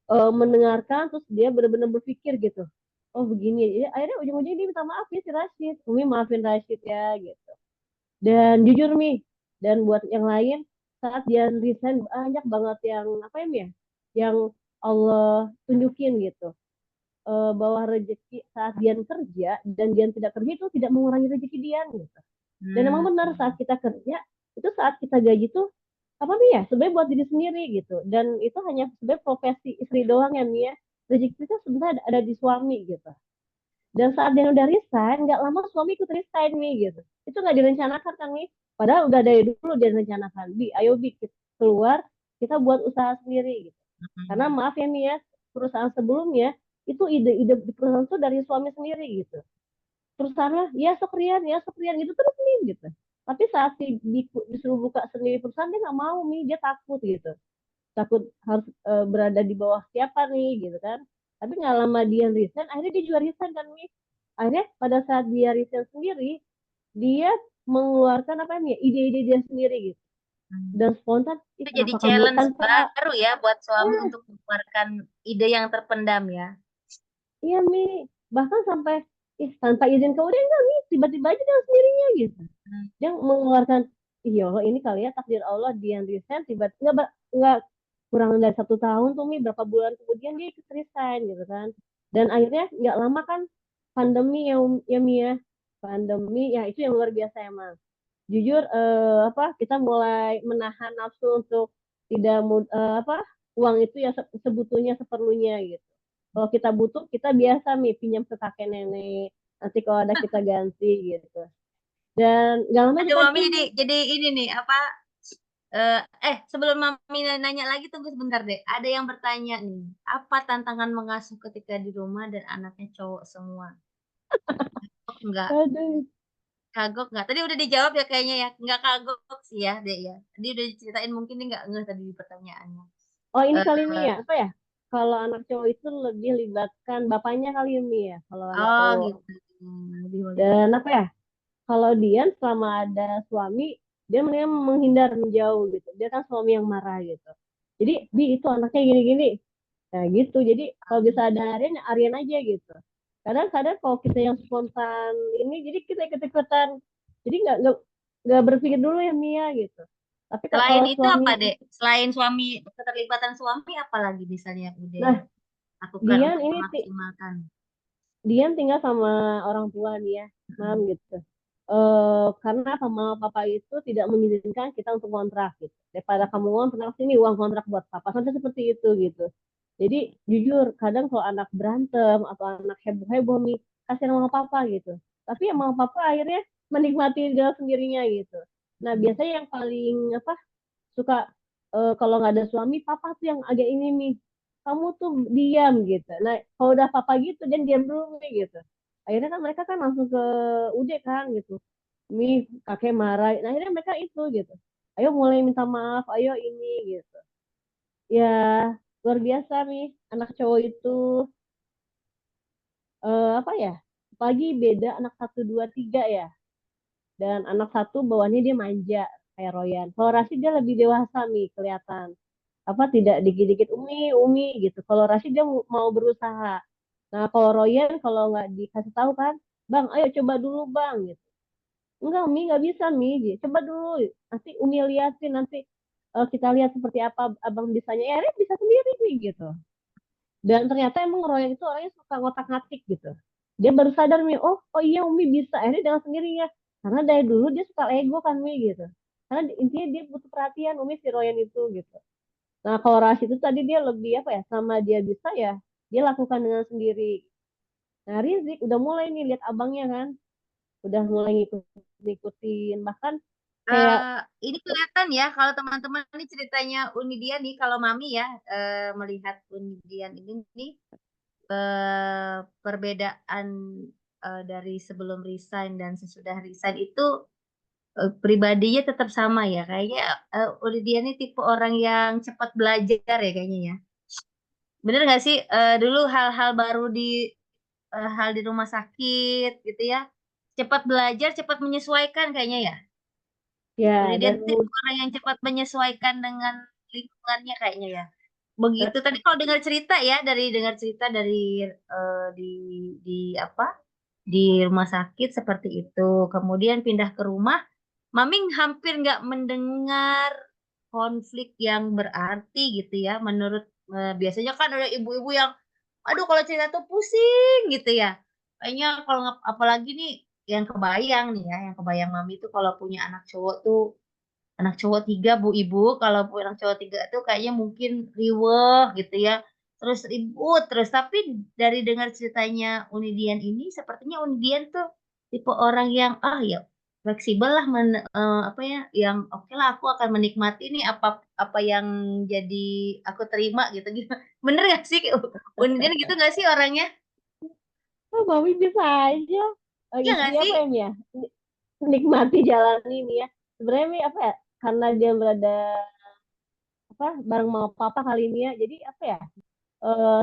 mendengarkan terus dia benar-benar berpikir gitu. Oh begini. Ya, akhirnya ujung-ujungnya dia minta maaf ya si Rashid. Umi maafin Rashid ya gitu. Dan jujur nih, dan buat yang lain, saat dia resign banyak banget yang apa ya, Mia? Yang Allah tunjukin gitu. Bahwa rezeki saat dia kerja dan dia tidak kerja itu tidak mengurangi rezeki dia gitu. Dan emang benar saat mmm. kita kerja itu saat kita gaji tuh apa Mia? Sebenarnya buat diri sendiri gitu. Dan itu hanya sebenarnya profesi istri doang ya Mia. Rezeki itu sebenarnya ada di suami gitu. Dan saat dia udah resign, nggak lama suami ikut resign nih gitu. Itu nggak direncanakan kan nih. Padahal udah dari dulu dia rencanakan. Ayo kita keluar, kita buat usaha sendiri gitu. Karena Mhm. maaf ya nih ya, perusahaan sebelumnya itu ide-ide di perusahaan itu dari suami sendiri gitu. Perusahaannya ya sekalian gitu terus nih gitu. Tapi saat disuruh buka sendiri perusahaan dia nggak mau nih, dia takut gitu. Takut harus berada di bawah siapa nih gitu kan. Tapi nggak lama dia resign, akhirnya dia juga resign kan nih. Akhirnya pada saat dia resign sendiri, dia mengeluarkan apa nih ide-ide dia sendiri gitu. Mmm. Dan spontan, Itu jadi kenapa kamu challenge tanpa baru ya buat suami untuk mengeluarkan ide yang terpendam ya? iya Mi, bahkan sampai tanpa izin ke udah enggak nih, tiba-tiba aja dia sendirinya gitu. Mmm, Dia mengeluarkan, iya Allah ini kali ya takdir Allah dia resign tiba-tiba nggak kurang dari 1 tahun tuh Mi, berapa bulan kemudian dia ikut resign gitu kan. Dan akhirnya nggak lama kan pandemi ya Mi ya, pandemi ya itu yang luar biasa emang. Jujur apa kita mulai menahan nafsu untuk tidak apa uang itu ya sebutuhnya seperlunya gitu. Kalau kita butuh kita biasa Mi pinjam ke kakek nenek, nanti kalau ada kita ganti gitu. Dan gak lama itu aduh tadi Mami Mi. jadi ini nih, apa, sebelum Mami nanya lagi tunggu sebentar deh, ada yang bertanya nih, apa tantangan mengasuh ketika di rumah dan anaknya cowok semua? Oh, enggak. Aduh. Kagok nggak? Tadi udah dijawab ya kayaknya ya? Nggak kagok sih ya, Dek, ya? Tadi udah diceritain mungkin dia nggak ngeh tadi di pertanyaannya. Oh ini kali Mi Eee, ya, apa ya? Kalau anak cowok itu lebih libatkan bapaknya kali Mi ya, kalau anak oh cowok. gitu, lebih melibat. Dan apa ya? Kalau Dian selama ada suami, dia mendingan menghindar menjauh gitu. Dia kan suami yang marah gitu. Jadi, Bi itu anaknya gini-gini. Nah gitu. Jadi kalau bisa ada Aryan, ya Aryan aja gitu. Kadang-kadang kalau kita yang spontan ini, jadi kita ikut-ikutan. Jadi nggak berpikir dulu ya Mia gitu. Tapi Selain kalau itu apa, suami, Dek? Selain suami keterlibatan suami apalagi misalnya yang udah nah lakukan Dian untuk ini memaksimalkan? Dian tinggal sama orang tua nih ya, mam Mhm. gitu. Karena sama papa itu tidak mengizinkan kita untuk kontrak gitu. Daripada kamu ngontrak sini uang kontrak buat papa sampai seperti itu gitu. Jadi jujur kadang kalau anak berantem atau anak heboh-heboh nih kasihan sama papa gitu. Tapi ya mama papa akhirnya menikmati dengan sendirinya gitu. Nah biasanya yang paling apa suka kalau nggak ada suami papa tuh yang agak ini nih kamu tuh diam gitu nah kalau udah papa gitu dan diam dulu nih gitu akhirnya kan mereka kan langsung ke ude kan gitu nih kakek marah nah akhirnya mereka itu gitu ayo mulai minta maaf ayo ini gitu ya luar biasa nih anak cowok itu apa ya pagi beda anak satu dua tiga ya dan anak satu bawaannya dia manja kayak Royan kalau Rashid dia lebih dewasa nih kelihatan apa tidak dikit-dikit umi gitu. Kalau Rashid dia mau berusaha. Nah kalau Royan kalau nggak dikasih tahu kan, bang ayo coba dulu bang gitu. Enggak umi nggak bisa mi, gitu. Coba dulu. Nanti umi liatin nanti kita lihat seperti apa abang bisanya. Ya dia bisa sendiri nih gitu. Dan ternyata emang Royan itu orangnya suka ngotak-ngatik gitu. Dia baru sadar mi, oh iya umi bisa. Akhirnya dengan sendirinya. Karena dari dulu dia suka ego kan mi gitu. Karena intinya dia butuh perhatian umi si Royan itu gitu. Nah, kalau Rashid itu tadi dia lebih apa ya, sama dia bisa ya, dia lakukan dengan sendiri. Nah, Rizik udah mulai nih lihat abangnya kan, udah mulai ngikutin, bahkan kayak Ini kelihatan ya kalau teman-teman ini ceritanya Uni dia nih kalau Mami ya, melihat Uni Dian ini nih, perbedaan, dari sebelum resign dan sesudah resign itu, pribadinya tetap sama ya? Kayaknya, Uni Dian ini tipe orang yang cepat belajar ya kayaknya ya? Bener nggak sih, dulu hal-hal baru hal di rumah sakit gitu ya, cepat belajar, cepat menyesuaikan kayaknya ya? ya Udah dia dan tipe orang yang cepat menyesuaikan dengan lingkungannya kayaknya ya. Begitu tadi kalau dengar cerita ya, dari dengar cerita dari, di apa, di rumah sakit seperti itu, kemudian pindah ke rumah, Mami hampir nggak mendengar konflik yang berarti gitu ya, menurut biasanya kan ada ibu-ibu yang, aduh kalau cerita tuh pusing gitu ya. Kayaknya kalau apalagi nih yang kebayang nih ya, yang kebayang Mami tuh kalau punya anak cowok 3 Bu, Ibu, kalau anak cowok 3 tuh kayaknya mungkin riweuh gitu ya, terus ribut terus. Tapi dari dengar ceritanya Unidian ini sepertinya Unidian tuh tipe orang yang, ah, ya fleksibel lah apa ya, yang oke lah aku akan menikmati nih apa apa yang jadi aku terima gitu gitu. Bener nggak sih Unidian gitu nggak sih orangnya? oh, Mami bisa aja. Iya nggak Intinya sih? apa ya, Mia? Nikmati jalan ini ya. Sebenarnya Mi apa ya? Karena dia berada apa bareng mama papa kali ini ya. Jadi apa ya?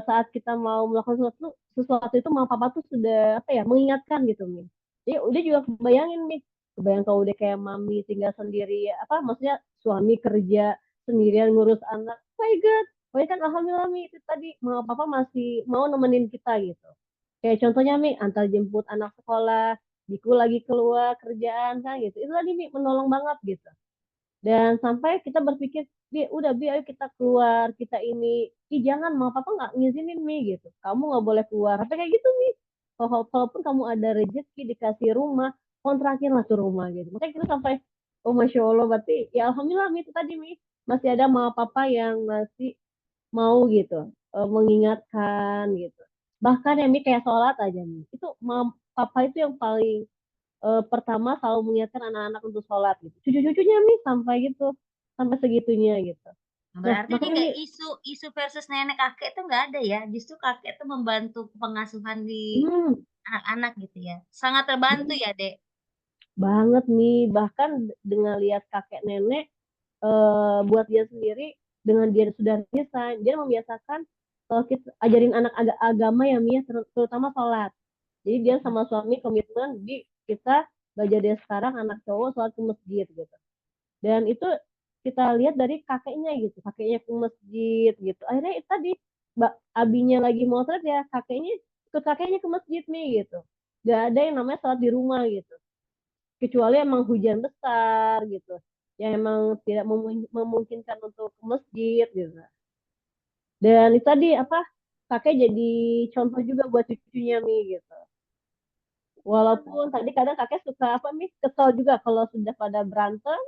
Saat kita mau melakukan sesuatu itu mama papa tuh sudah apa ya mengingatkan gitu Mi. Jadi udah juga kebayangin Mi, kebayang kalau udah kayak mami tinggal sendiri apa maksudnya suami kerja sendirian ngurus anak. Oh my God, oh ya kan alhamdulillah Mi itu tadi mama papa masih mau nemenin kita gitu. Kayak contohnya Mi antar jemput anak sekolah, Biku lagi keluar kerjaan kan gitu. Itu tadi Mi menolong banget gitu. Dan sampai kita berpikir, Bi, udah Bi, ayo kita keluar, kita ini. Ih, jangan, mama papa nggak ngizinin Mi gitu. Kamu nggak boleh keluar. Tapi kayak gitu Mi. Walaupun kamu ada rezeki dikasih rumah, kontrakin lah tuh rumah gitu. Makanya kita sampai, oh Masya Allah, berarti ya Alhamdulillah Mi itu tadi Mi. Masih ada mama papa yang masih mau gitu, mengingatkan gitu. Bahkan ya Mi kayak sholat aja Mi. Itu mama papa itu yang paling pertama selalu mengingatkan anak-anak untuk sholat gitu. Cucu-cucunya nih sampai gitu, sampai segitunya gitu. Nah, Berarti ini makanya nggak ini isu versus nenek kakek itu nggak ada ya, justru kakek itu membantu pengasuhan di hmm, anak-anak gitu ya? Sangat terbantu ya, Dek? banget nih. Bahkan dengan lihat kakek nenek buat dia sendiri dengan dia sudah resign, dia membiasakan kalau kita ajarin anak agama ya Mia, terutama sholat. Jadi dia Mhm. sama suami komitmen di kita belajar dari sekarang anak cowok sholat ke masjid gitu. Dan itu kita lihat dari kakeknya gitu, kakeknya ke masjid gitu. Akhirnya itu tadi abinya lagi motret ya kakeknya ikut kakeknya ke masjid nih gitu. Gak ada yang namanya sholat di rumah gitu. Kecuali emang hujan besar gitu. Yang emang tidak memungkinkan untuk ke masjid gitu. Dan itu tadi apa kakek jadi contoh juga buat cucunya nih gitu. Walaupun tadi kadang kakek suka apa nih kesel juga kalau sudah pada berantem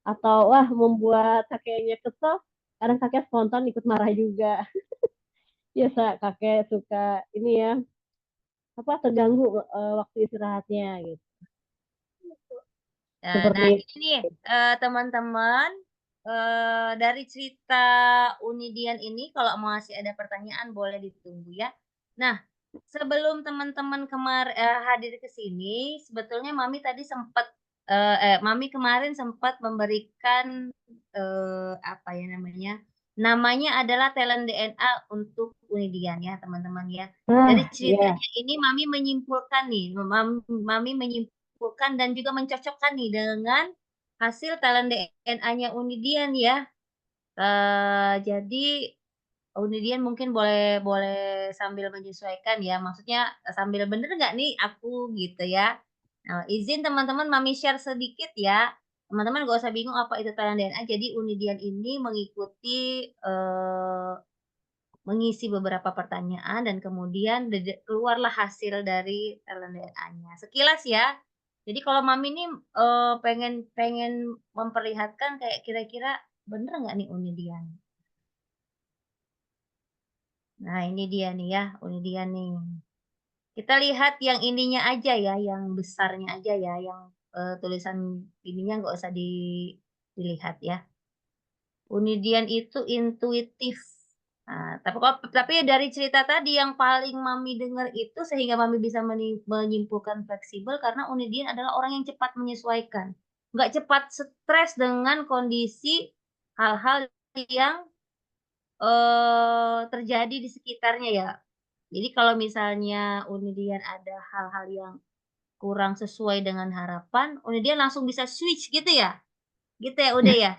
atau wah membuat kakeknya kesel, kadang kakek spontan ikut marah juga. Biasa kakek suka ini ya apa terganggu waktu istirahatnya gitu. Nah, Seperti ini nih, teman-teman, dari cerita Unidian ini kalau masih ada pertanyaan boleh ditunggu ya. Nah, sebelum teman-teman hadir ke sini, sebetulnya Mami kemarin sempat memberikan, apa ya namanya adalah talent DNA untuk Unidian ya, teman-teman ya. ah Dari ya ceritanya ini Mami menyimpulkan dan juga mencocokkan nih dengan hasil talent DNA-nya Unidian ya. Jadi Unidian mungkin boleh boleh sambil menyesuaikan ya, maksudnya sambil bener nggak nih aku gitu ya. Nah, izin teman-teman Mami share sedikit ya. Teman-teman nggak usah bingung apa itu talent DNA. Jadi Unidian ini mengikuti mengisi beberapa pertanyaan dan kemudian keluarlah hasil dari talent DNA-nya. Sekilas ya. Jadi kalau Mami nih, pengen pengen memperlihatkan kayak kira-kira bener nggak nih Unidian? Nah ini dia nih ya, Unidian nih. Kita lihat yang ininya aja ya, yang besarnya aja ya, yang, tulisan ininya nggak usah dilihat ya. Unidian itu intuitif. Nah, tapi dari cerita tadi yang paling Mami dengar itu sehingga Mami bisa menyimpulkan fleksibel karena Unidian adalah orang yang cepat menyesuaikan. Nggak cepat stres dengan kondisi hal-hal yang, terjadi di sekitarnya ya. Jadi kalau misalnya Unidian ada hal-hal yang kurang sesuai dengan harapan, Unidian langsung bisa switch gitu ya? Gitu ya, Ude, ya?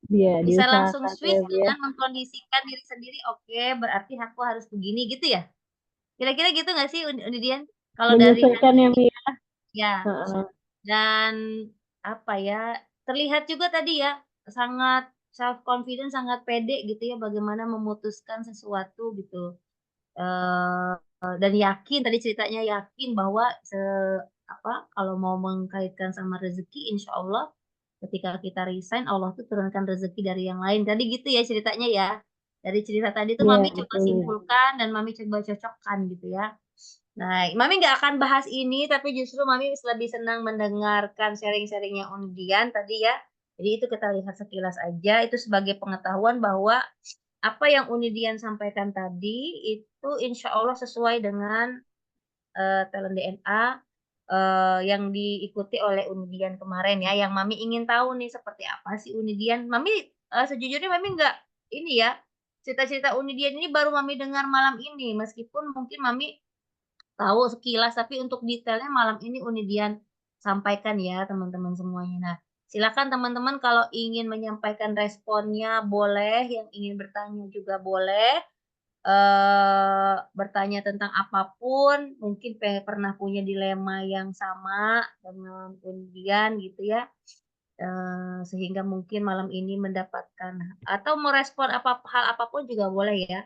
dia Bisa langsung diusahakan ya switch dia dengan mengkondisikan diri sendiri, "Oke, berarti aku harus begini," gitu ya? Kira-kira gitu nggak sih, Unidian? Kalau dari menyesuaikan ya Mia. ya, Heeh. dan apa ya, terlihat juga tadi ya, sangat self confident, sangat pede gitu ya, bagaimana memutuskan sesuatu gitu, dan yakin tadi ceritanya yakin bahwa kalau mau mengkaitkan sama rezeki, insya Allah ketika kita resign, Allah tuh turunkan rezeki dari yang lain. Tadi gitu ya ceritanya ya. Dari cerita tadi tuh Iya Mami coba betul ya. simpulkan dan Mami coba cocokkan gitu ya. Nah, Mami nggak akan bahas ini, tapi justru Mami lebih senang mendengarkan sharing-sharing-nya Undian tadi ya. Jadi itu kita lihat sekilas aja, itu sebagai pengetahuan bahwa apa yang Unidian sampaikan tadi itu insya Allah sesuai dengan talent DNA, yang diikuti oleh Unidian kemarin ya, yang Mami ingin tahu nih seperti apa sih Unidian. Mami, sejujurnya Mami nggak ini ya, cerita-cerita Unidian ini baru Mami dengar malam ini, meskipun mungkin Mami tahu sekilas, tapi untuk detailnya malam ini Unidian sampaikan ya teman-teman semuanya. Nah, silakan teman-teman kalau ingin menyampaikan responnya boleh, yang ingin bertanya juga boleh. Bertanya tentang apapun, mungkin pernah punya dilema yang sama dengan undian gitu ya, sehingga mungkin malam ini mendapatkan atau merespon hal apapun juga boleh ya.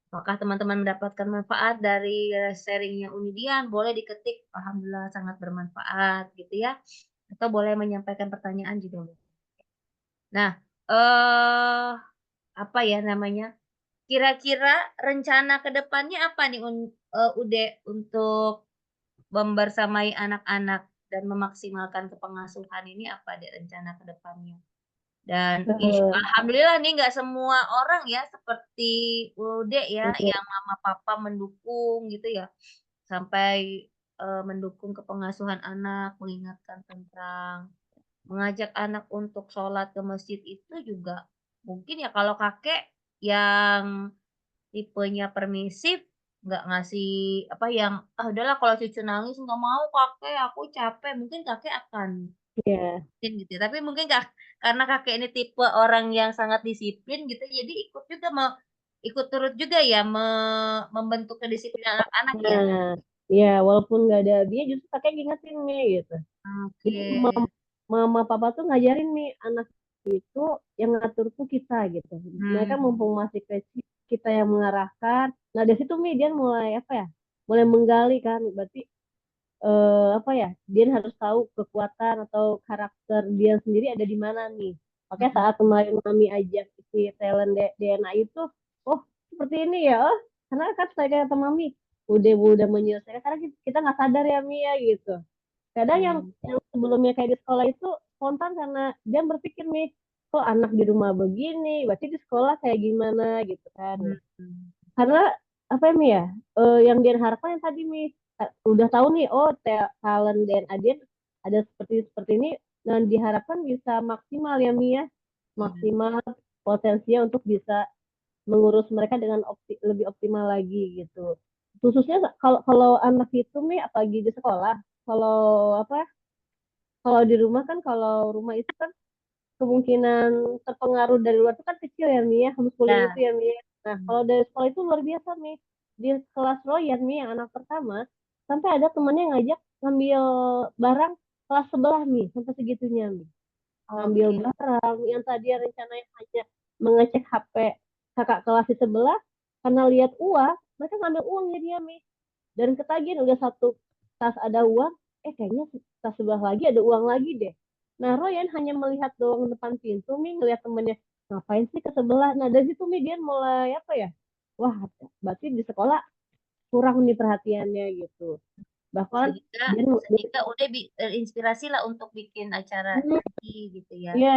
Apakah teman-teman mendapatkan manfaat dari, sharing-nya Unidian? Boleh diketik, "Alhamdulillah sangat bermanfaat," gitu ya, atau boleh menyampaikan pertanyaan juga boleh. Nah, eee, apa ya namanya, kira-kira rencana ke depannya apa nih Ude, untuk membersamai anak-anak dan memaksimalkan kepengasuhan ini apa deh rencana ke depannya? Dan Eh, alhamdulillah nih nggak semua orang ya seperti Ude ya iya, yang mama papa mendukung gitu ya. Sampai mendukung kepengasuhan anak, mengingatkan tentang mengajak anak untuk sholat ke masjid itu juga mungkin ya kalau kakek yang tipenya permisif, nggak ngasih apa yang, "Ah udahlah kalau cucu nangis nggak mau kakek, aku capek." Mungkin kakek akan iya, mungkin gitu ya, tapi mungkin karena kakek ini tipe orang yang sangat disiplin gitu, jadi ikut juga ikut turut juga ya membentuk kedisiplinan anak-anak ya? nah, ya walaupun nggak ada dia justru kakek ngingetin nih gitu. Jadi Oke. mama papa tuh ngajarin nih anak itu yang ngatur tuh kita gitu. Mereka Mmm, mumpung masih kecil, kita yang mengarahkan. Nah dari situ Mi dia mulai apa ya? Mulai menggali kan, berarti apa ya? Dia harus tahu kekuatan atau karakter dia sendiri ada di mana nih. Makanya mhm, saat kemarin Mami ajak si talent DNA itu, oh seperti ini ya, oh karena kan saya kata Mami udah menyelesaikan karena kita nggak sadar ya Mi ya gitu. Kadang yang mmm, sebelumnya kayak di sekolah itu spontan karena dia berpikir nih, kok anak di rumah begini, berarti di sekolah kayak gimana gitu kan. mhm, Karena apa ya, Mi ya, yang dia harapkan yang tadi Mi, udah tahu nih, oh talent DNA dia ada seperti seperti ini, dan diharapkan bisa maksimal ya Mi ya, iya, maksimal potensinya untuk bisa mengurus mereka dengan lebih optimal lagi gitu. Khususnya kalau kalau anak itu Mi, apalagi di sekolah, kalau apa kalau di rumah kan kalau rumah itu kan kemungkinan terpengaruh dari luar itu kan kecil ya Mia homeschooling itu iya, ya Mia. Nah mmm, kalau dari sekolah itu luar biasa nih di kelas Royan nih yang anak pertama sampai ada temannya ngajak ngambil barang kelas sebelah nih sampai segitunya nih ngambil oke, barang yang tadi rencananya hanya mengecek HP kakak kelas di sebelah karena lihat uang mereka ngambil uang dia nih dan ketagihan udah satu tas ada uang kayaknya tas sebelah lagi ada uang lagi deh nah Royan hanya melihat doang depan pintu Mi ngelihat temennya ngapain sih ke sebelah nah dari situ Mi dia mulai apa ya wah berarti di sekolah kurang nih perhatiannya gitu bahkan sehingga dia sehingga udah terinspirasilah untuk bikin acara lagi gitu ya? iya,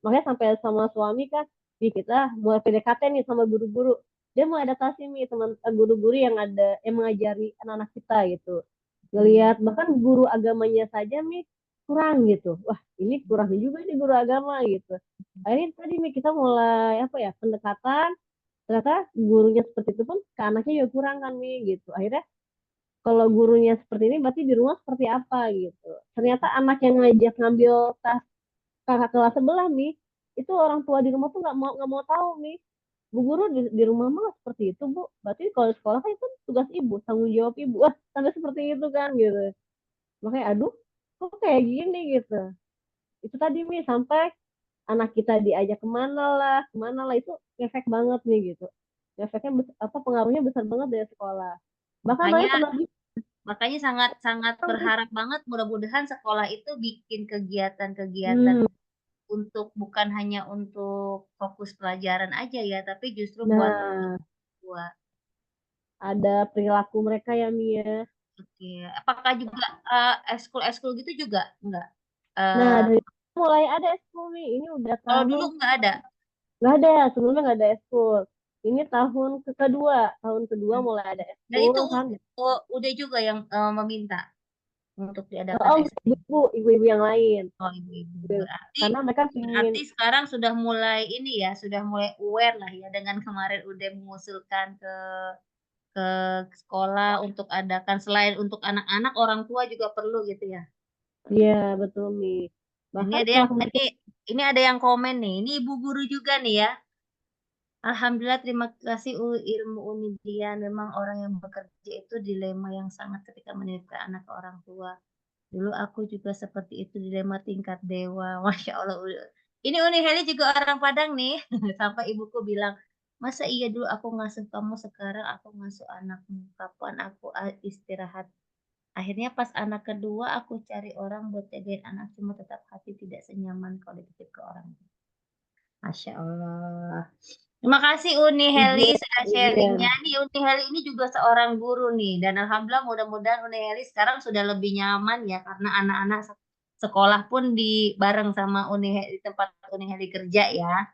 makanya sampai sama suami kan, di kita mulai PDKT nih sama guru-guru. Dia mau adaptasi nih teman guru-guru yang ada yang mengajari anak-anak kita gitu. Mmm, Ngelihat bahkan guru agamanya saja nih kurang gitu. Wah, ini kurang juga nih guru agama gitu. Akhirnya tadi nih kita mulai apa ya pendekatan. Ternyata gurunya seperti itu pun ke anaknya juga kurang kan nih gitu. Akhirnya kalau gurunya seperti ini berarti di rumah seperti apa gitu. Ternyata anak yang ngajak ngambil tas kakak kelas sebelah nih itu orang tua di rumah tuh nggak mau tahu nih bu guru di rumah mah seperti itu bu berarti kalau di sekolah kan itu tugas ibu tanggung jawab ibu wah sampai seperti itu kan gitu makanya aduh kok kayak gini gitu itu tadi nih sampai anak kita diajak kemana lah itu efek banget nih gitu efeknya apa pengaruhnya besar banget dari sekolah bahkan makanya Ryan pernah makanya sangat sangat bilang nih berharap banget mudah-mudahan sekolah itu bikin kegiatan-kegiatan hmm, untuk bukan hanya untuk fokus pelajaran aja ya, tapi justru buat nah buat ada perilaku mereka ya Mia. oke. Apakah juga, ekskul-ekskul gitu juga enggak? Nah, Eee, dari mulai ada eskul nih. Ini udah kalau dulu tahun nggak ada? nggak ada, sebelumnya nggak ada eskul. Ini tahun kedua Mmm, mulai ada dan eskul itu kan. Ude juga yang, meminta untuk diadakan Oh, ekskul? ibu-ibu yang lain. Oh, ibu-ibu. Karena mereka pingin, Berarti sekarang sudah mulai ini ya, sudah mulai aware lah ya dengan kemarin Ude mengusulkan ke sekolah untuk adakan selain untuk anak-anak, orang tua juga perlu gitu ya? ya betul nih. Ini Bahkan ada yang setelah mereka, ini ada yang komen nih, ini ibu guru juga nih ya. Alhamdulillah terima kasih Ilmu Unidian, memang orang yang bekerja itu dilema yang sangat ketika menitipkan anak ke orang tua. Dulu aku juga seperti itu dilema tingkat dewa, Masya Allah. Ini Uni Heli juga orang Padang nih, sampai ibuku bilang, "Masa iya dulu aku ngasuh kamu, sekarang aku ngasuh anakmu, kapan aku istirahat?" Akhirnya pas anak kedua aku cari orang buat jagain anak, cuma tetap hati tidak senyaman kalau dititip ke orang tua. Masya Allah. Terima kasih Uni Heli izin, sudah izin. sharing-nya. Nih Uni Heli ini juga seorang guru nih dan alhamdulillah mudah-mudahan Uni Heli sekarang sudah lebih nyaman ya karena anak-anak sekolah pun di bareng sama di tempat Uni Heli kerja ya.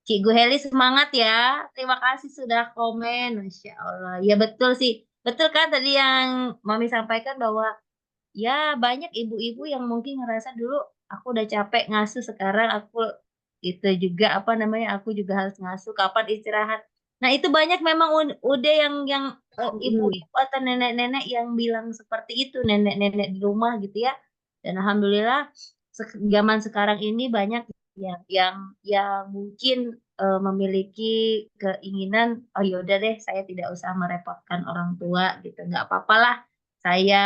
Cikgu Heli semangat ya. Terima kasih sudah komen. Masya Allah. Ya betul sih. Betul kan tadi yang Mami sampaikan bahwa ya banyak ibu-ibu yang mungkin ngerasa dulu aku udah capek ngasuh, sekarang aku itu juga apa namanya, aku juga harus ngasuh, kapan istirahat. Nah itu banyak memang udah yang ibu-ibu atau nenek-nenek yang bilang seperti itu, nenek-nenek di rumah gitu ya. Dan alhamdulillah zaman sekarang ini banyak yang mungkin memiliki keinginan, oh yaudah deh saya tidak usah merepotkan orang tua gitu, nggak apa-apa lah saya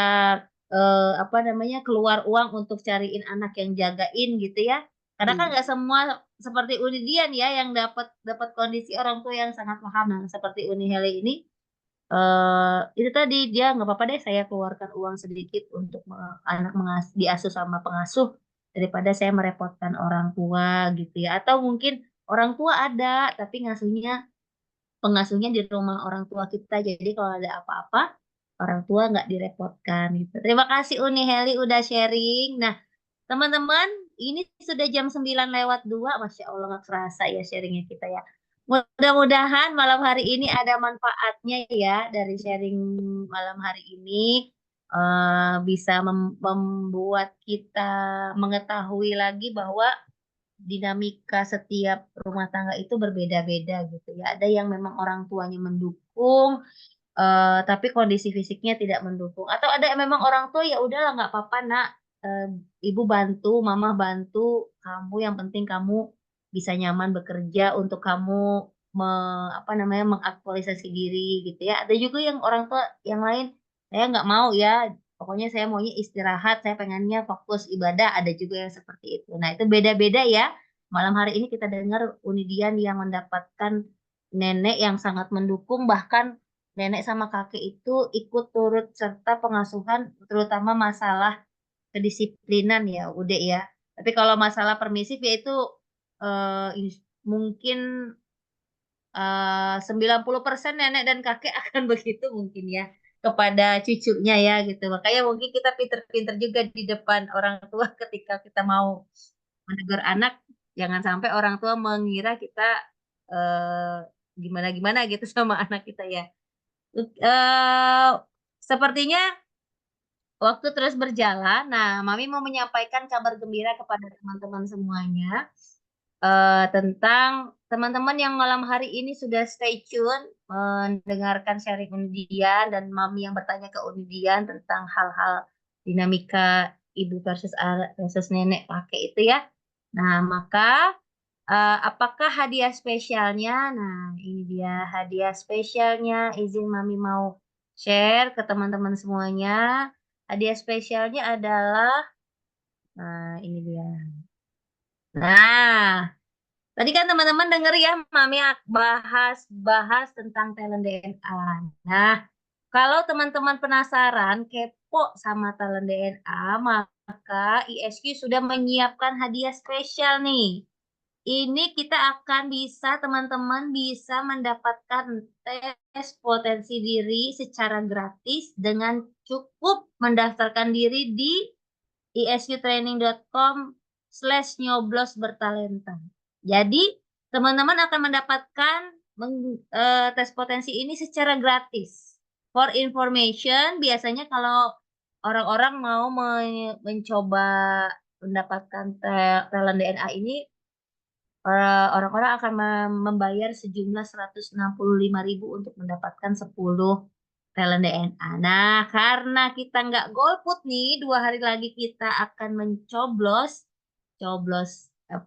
apa namanya, keluar uang untuk cariin anak yang jagain gitu ya. Karena kan nggak semua seperti Uni Dian ya yang dapat dapat kondisi orang tua yang sangat paham. Nah, seperti Uni Hele ini itu tadi dia nggak apa-apa deh saya keluarkan uang sedikit untuk anak diasuh sama pengasuh daripada saya merepotkan orang tua gitu ya. Atau mungkin orang tua ada tapi pengasuhnya di rumah orang tua kita. Jadi kalau ada apa-apa orang tua nggak direpotkan gitu. Terima kasih Uni Heli udah sharing. Nah, teman-teman, ini sudah jam 9 lewat 2. Masya Allah nggak kerasa ya sharingnya kita ya. Mudah-mudahan malam hari ini ada manfaatnya ya dari sharing malam hari ini. Bisa membuat kita mengetahui lagi bahwa dinamika setiap rumah tangga itu berbeda-beda gitu ya. Ada yang memang orang tuanya mendukung, tapi kondisi fisiknya tidak mendukung. Atau ada yang memang orang tua ya udahlah nggak apa-apa nak, Eh, ibu bantu, mama bantu kamu. Yang penting kamu bisa nyaman bekerja untuk kamu apa namanya mengaktualisasi diri gitu ya. Ada juga yang orang tua yang lain, saya nggak mau ya. Pokoknya saya maunya istirahat, saya pengennya fokus ibadah. Ada juga yang seperti itu. Nah itu beda-beda ya. Malam hari ini kita dengar Unidian yang mendapatkan nenek yang sangat mendukung, bahkan nenek sama kakek itu ikut turut serta pengasuhan, terutama masalah kedisiplinan ya, udah ya. Tapi kalau masalah permisif ya itu mungkin 90% nenek dan kakek akan begitu mungkin ya kepada cucunya ya gitu. Makanya mungkin kita pinter-pinter juga di depan orang tua ketika kita mau menegur anak, jangan sampai orang tua mengira kita eh, gimana-gimana gitu sama anak kita ya. Eh, Sepertinya waktu terus berjalan. Nah, Mami mau menyampaikan kabar gembira kepada teman-teman semuanya tentang teman-teman yang malam hari ini sudah stay tune mendengarkan sharing Unidian dan Mami yang bertanya ke Unidian tentang hal-hal dinamika ibu versus nenek pakai itu ya. Nah, maka apakah hadiah spesialnya? Nah, ini dia hadiah spesialnya. Izin Mami mau share ke teman-teman semuanya. Hadiah spesialnya adalah, nah ini dia. Nah, tadi kan teman-teman denger ya, Mami bahas tentang talent DNA. Nah, kalau teman-teman penasaran, kepo sama talent DNA, maka ISQ sudah menyiapkan hadiah spesial nih. Ini kita akan bisa, teman-teman bisa mendapatkan tes potensi diri secara gratis dengan cukup mendaftarkan diri di isqtraining.com/nyoblos bertalenta. Jadi, teman-teman akan mendapatkan tes potensi ini secara gratis. For information, biasanya kalau orang-orang mau mencoba mendapatkan talent DNA ini, orang-orang akan membayar sejumlah 165.000 untuk mendapatkan 10 talent DNA. Nah, karena kita nggak golput nih, 2 hari lagi kita akan coblos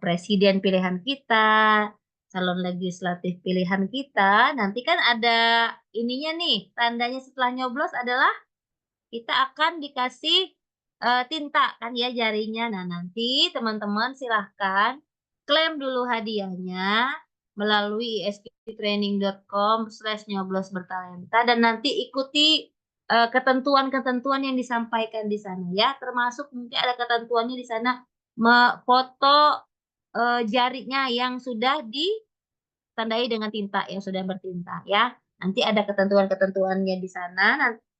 presiden pilihan kita, calon legislatif pilihan kita. Nanti kan ada ininya nih, tandanya setelah nyoblos adalah kita akan dikasih tinta kan ya jarinya. Nah, nanti teman-teman silahkan klaim dulu hadiahnya melalui isktraining.com/nyoblos bertalenta dan nanti ikuti ketentuan-ketentuan yang disampaikan di sana ya, termasuk mungkin ada ketentuannya di sana foto jarinya yang sudah ditandai dengan tinta yang sudah bertinta ya. Nanti ada ketentuan-ketentuannya di sana.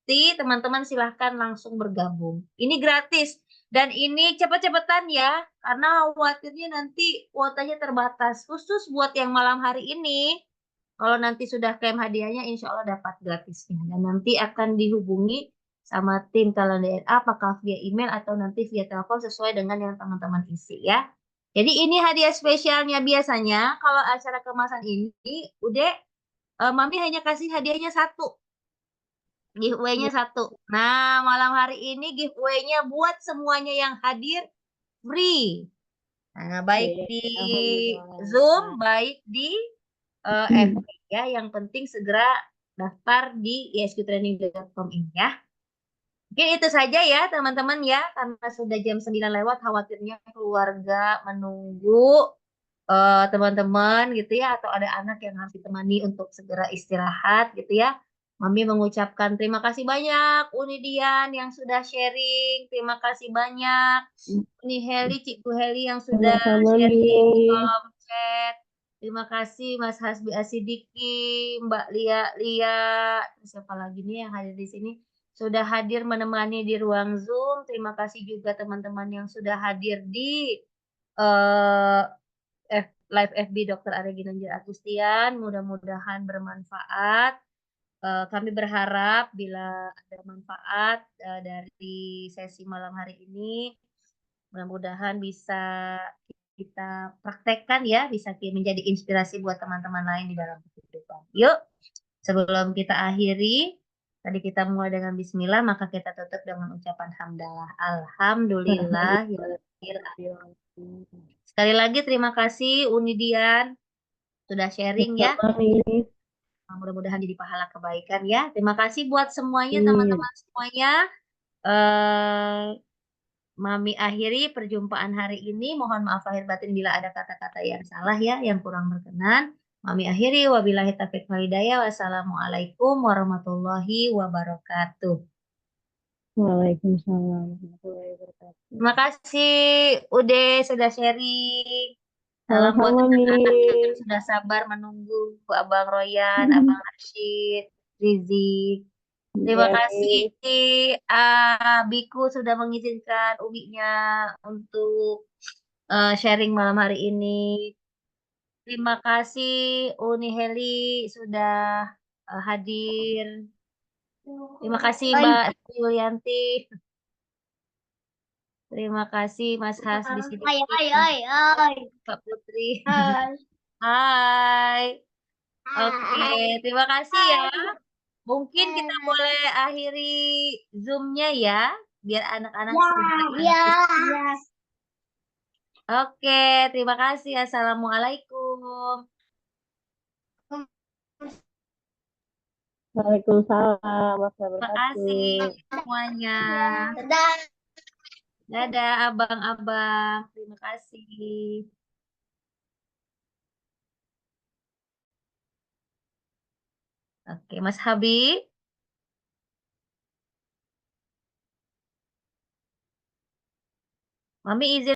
mengikuti, teman-teman silahkan langsung bergabung. Ini gratis. Dan ini cepet-cepetan ya, karena khawatirnya nanti kuotanya terbatas. Khusus buat yang malam hari ini, kalau nanti sudah klaim hadiahnya, insya Allah dapat gratisnya. Dan nanti akan dihubungi sama tim Talent DNA, apakah via email atau nanti via telepon sesuai dengan yang teman-teman isi ya. Jadi ini hadiah spesialnya. Biasanya kalau acara kemasan ini, udah Mami hanya kasih hadiahnya satu. Giveaway-nya satu. Nah, malam hari ini giveaway-nya buat semuanya yang hadir free. Nah, baik di Zoom, baik di FB ya. Yang penting segera daftar di isqtraining.com ini ya. Mungkin itu saja ya teman-teman ya. Karena sudah jam 9 lewat, khawatirnya keluarga menunggu teman-teman gitu ya, atau ada anak yang harus ditemani untuk segera istirahat gitu ya. Mami mengucapkan terima kasih banyak Uni Dian yang sudah sharing, terima kasih banyak Uni Heli, Cikgu Heli yang sudah Sama-sama, sharing di Mi. kolom chat. Terima kasih Mas Hasbi Asidiki, Mbak Lia, siapa lagi nih yang hadir di sini? Sudah hadir menemani di ruang Zoom. Terima kasih juga teman-teman yang sudah hadir di eh, live FB Dr. Arya Ginanjar Agustian. Mudah-mudahan bermanfaat. Kami berharap bila ada manfaat dari sesi malam hari ini, mudah-mudahan bisa kita praktekkan ya, bisa menjadi inspirasi buat teman-teman lain di dalam kehidupan. Yuk, sebelum kita akhiri, tadi kita mulai dengan bismillah, maka kita tutup dengan ucapan hamdalah. Alhamdulillah. Sekali lagi terima kasih Uni Dian sudah sharing ya. Sama, Mi. Mudah-mudahan jadi pahala kebaikan ya. Terima kasih buat semuanya, teman-teman semuanya. Mami akhiri perjumpaan hari ini. Mohon maaf lahir batin bila ada kata-kata yang salah ya, yang kurang berkenan. Mami akhiri, wabillahi taufiq wal hidayah. Wassalamualaikum warahmatullahi wabarakatuh. Waalaikumsalam warahmatullahi wabarakatuh. Terima kasih Ude sudah sharing. Salam buat Sama-sama, Mi. anak-anak yang sudah sabar menunggu. Abang Royan, Abang Rashid, Rizik. Terima Iya, kasih Mi. Biku sudah mengizinkan Uminya untuk sharing malam hari ini. Terima kasih Uni Heli sudah hadir. Terima kasih Mbak Yulianti. Terima kasih Mas Has di sini. Mbak Putri. Hai. Oke, terima kasih ya. Mungkin kita boleh akhiri Zoom-nya ya, biar anak-anak segera. Oke, terima kasih. Assalamualaikum. Waalaikumsalam warahmatullahi Terima kasih wabarakatuh. semuanya. Dadah, abang-abang. Terima kasih. Oke, Mas Habib. Mami izin